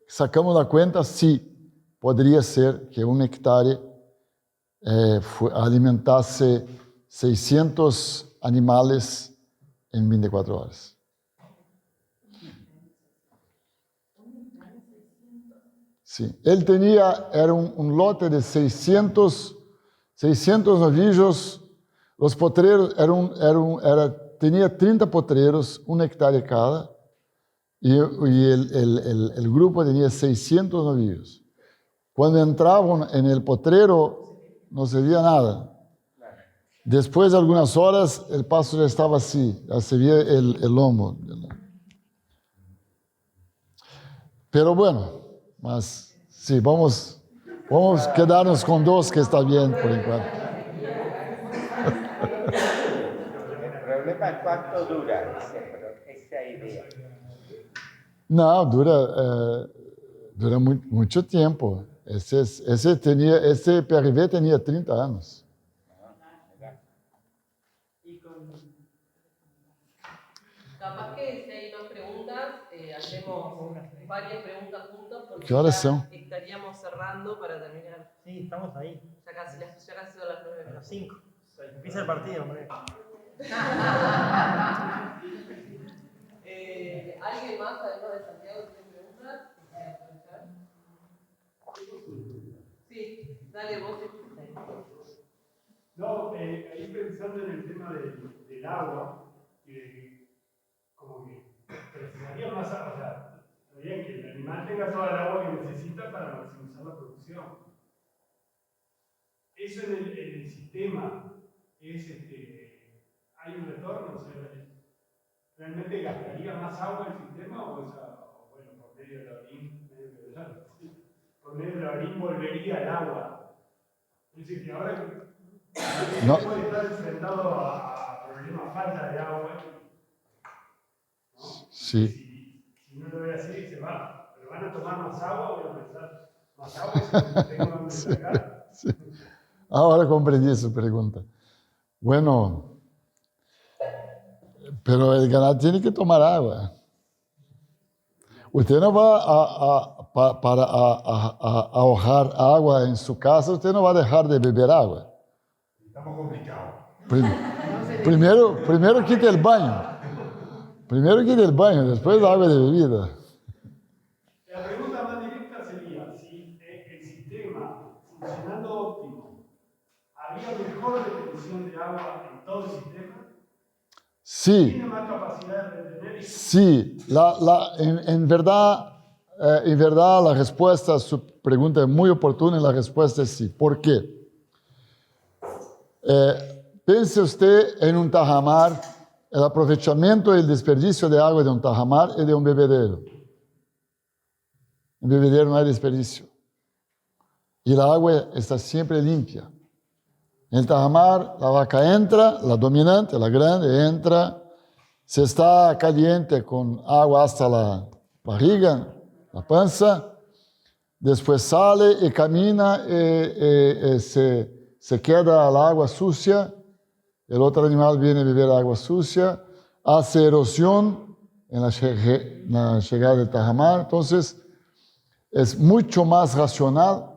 sacamos la cuenta si podría ser que 1 hectárea alimentase 600 animales en 24 horas. Sí. Él era un lote de 600 novillos. Los potreros, tenía 30 potreros, 1 hectárea cada, y el grupo tenía 600 novillos. Cuando entraban en el potrero, no se veía nada. Después de algunas horas, el pasto ya estaba así, ya se veía el lomo. Pero bueno, mas sí, vamos a quedarnos con 2, que está bien por enquanto. El problema es cuánto dura esa idea. No, dura mucho tiempo. Ese PRV tenía 30 años. Capaz que si hay más preguntas, hacemos varias preguntas juntos porque ¿Qué horas son? estaríamos cerrando para terminar. Sí, estamos ahí. Ya casi son las 9. A las 5. Empieza el partido, hombre. ¿Alguien más, además de Santiago, tiene preguntas? Sí, dale vos. No, ahí pensando en el tema del agua, y de que como que precisaría más agua, o sea, bien que el animal tenga toda el agua que necesita para maximizar la producción. Eso en el sistema hay un retorno, o sea, ¿realmente gastaría más agua el sistema o bueno, por medio del orín, por medio del orín volvería el agua? Es decir, que ahora No. puede estar enfrentado a problemas falta de agua, ¿no? Sí. Si no lo ve así, se va. Pero van a tomar más agua, voy a pensar, más agua si tengo donde sacar. Sí. Ahora comprendí su pregunta. Bueno, pero el ganado tiene que tomar agua. Usted no va para ahorrar agua en su casa, usted no va a dejar de beber agua. Estamos complicados. Primero quite el baño. Después agua de bebida. La pregunta más directa sería, si el sistema funcionando óptimo, ¿habría mejor retención de agua en todo el sistema? Sí. ¿Tiene más capacidad de retener? Sí, en verdad la respuesta a su pregunta es muy oportuna y la respuesta es sí. ¿Por qué? Pense usted en un tajamar, el aprovechamiento y el desperdicio de agua de un tajamar y de un bebedero. En bebedero no hay desperdicio. Y la agua está siempre limpia. En el tajamar, la vaca entra, la dominante, la grande, entra. Si está caliente con agua hasta la barriga, la panza, después sale y camina y se queda el agua sucia. El otro animal viene a beber agua sucia, hace erosión en la llegada del tajamar. Entonces, es mucho más racional,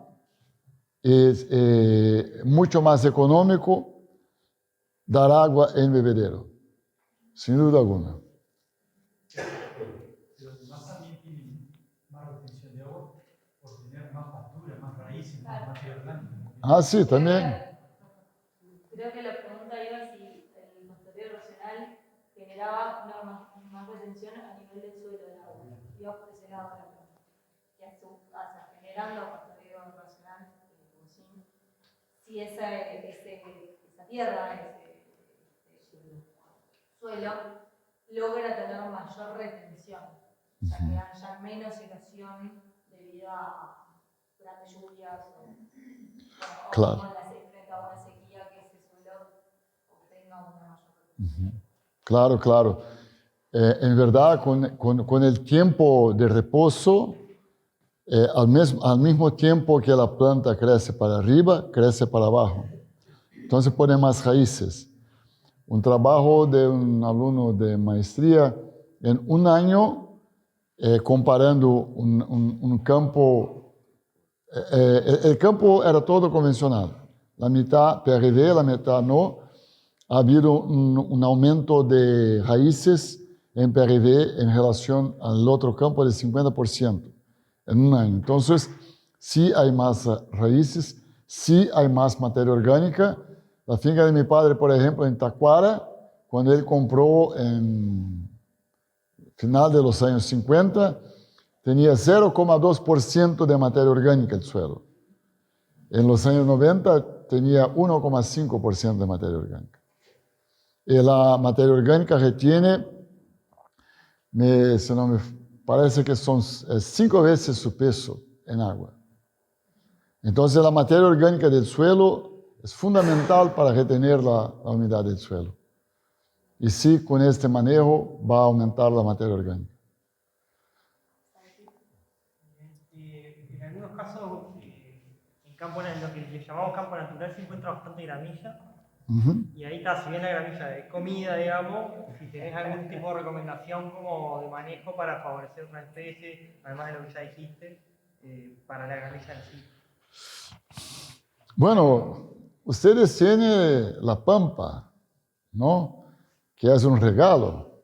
es mucho más económico dar agua en bebedero, sin duda alguna. Los demás también tienen más retención de agua por tener más pastura, más raíces, más materia orgánica. Ah, sí, también. Creo que la pregunta iba si el pastoreo racional generaba más retención a nivel del suelo del agua. Iba por ese lado la pregunta. Generando pastoreo racional, si esa tierra, ese suelo, logra tener mayor retención. O sea, que haya menos erosión debido a grandes lluvias o Claro. frente a una sequía, que ese suelo obtenga una mayor retención. Claro. En verdad, con el tiempo de reposo, al mismo tiempo que la planta crece para arriba, crece para abajo. Entonces pone más raíces. Un trabajo de un alumno de maestría, en un año, comparando un campo, el campo era todo convencional, la mitad PRV, la mitad no. Ha habido un aumento de raíces en PRV en relación al otro campo de 50% en un año. Entonces, sí hay más raíces, sí hay más materia orgánica. La finca de mi padre, por ejemplo, en Taquara, cuando él compró en final de los años 50, tenía 0,2% de materia orgánica el suelo. En los años 90 tenía 1,5% de materia orgánica. Y la materia orgánica retiene, si no me parece que son 5 veces su peso en agua. Entonces la materia orgánica del suelo es fundamental para retener la humedad del suelo. Y sí, con este manejo va a aumentar la materia orgánica. En algunos casos, en campo, en lo que le llamamos campo natural, se encuentra bastante gramilla. Y ahí está, si bien la gramilla de comida, digamos, si tenés algún tipo de recomendación como de manejo para favorecer una especie, además de lo que ya dijiste, para la gramilla en sí. Bueno, ustedes tienen la pampa, ¿no? Que es un regalo,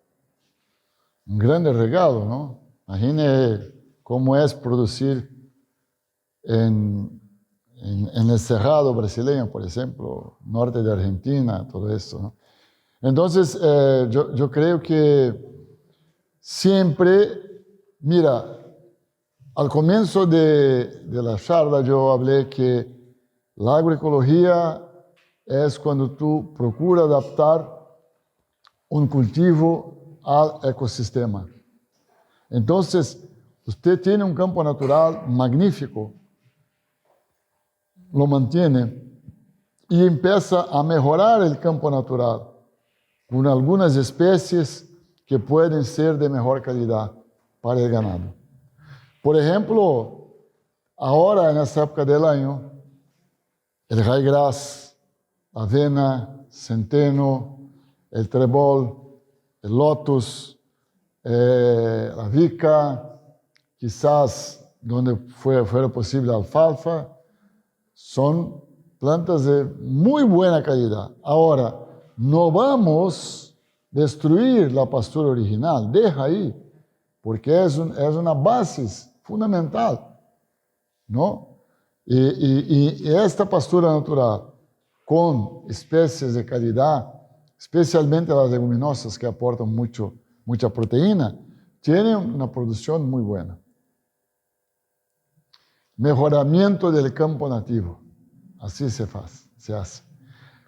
un grande regalo, ¿no? Imagine cómo es producir en el Cerrado brasileño, por ejemplo, norte de Argentina, todo esto, ¿no? Entonces, yo creo que siempre, mira, al comienzo de la charla yo hablé que la agroecología es cuando tú procuras adaptar un cultivo al ecosistema. Entonces, usted tiene un campo natural magnífico, lo mantiene y empieza a mejorar el campo natural con algunas especies que pueden ser de mejor calidad para el ganado. Por ejemplo, ahora en esta época del año, el ryegrass, avena, centeno, el trébol, el lotus, la vica, quizás donde fuera posible alfalfa, son plantas de muy buena calidad. Ahora, no vamos a destruir la pastura original, deja ahí, porque es una base fundamental, ¿no? Y esta pastura natural, con especies de calidad, especialmente las leguminosas que aportan mucha proteína, tiene una producción muy buena. Mejoramiento del campo nativo, así se hace.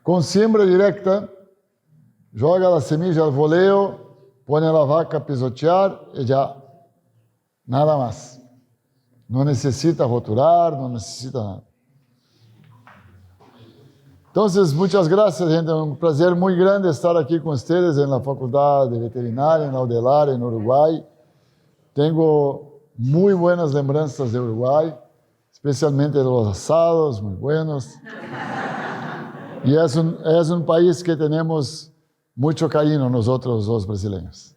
Con siembra directa, joga la semilla al voleo, pone a la vaca a pisotear y ya, nada más. No necesita roturar, no necesita nada. Entonces, muchas gracias, gente. Un placer muy grande estar aquí con ustedes en la Facultad de Veterinaria, en Audelar, en Uruguay. Tengo muy buenas lembranzas de Uruguay, especialmente de los asados, muy buenos. Y es un país que tenemos mucho cariño nosotros los brasileños.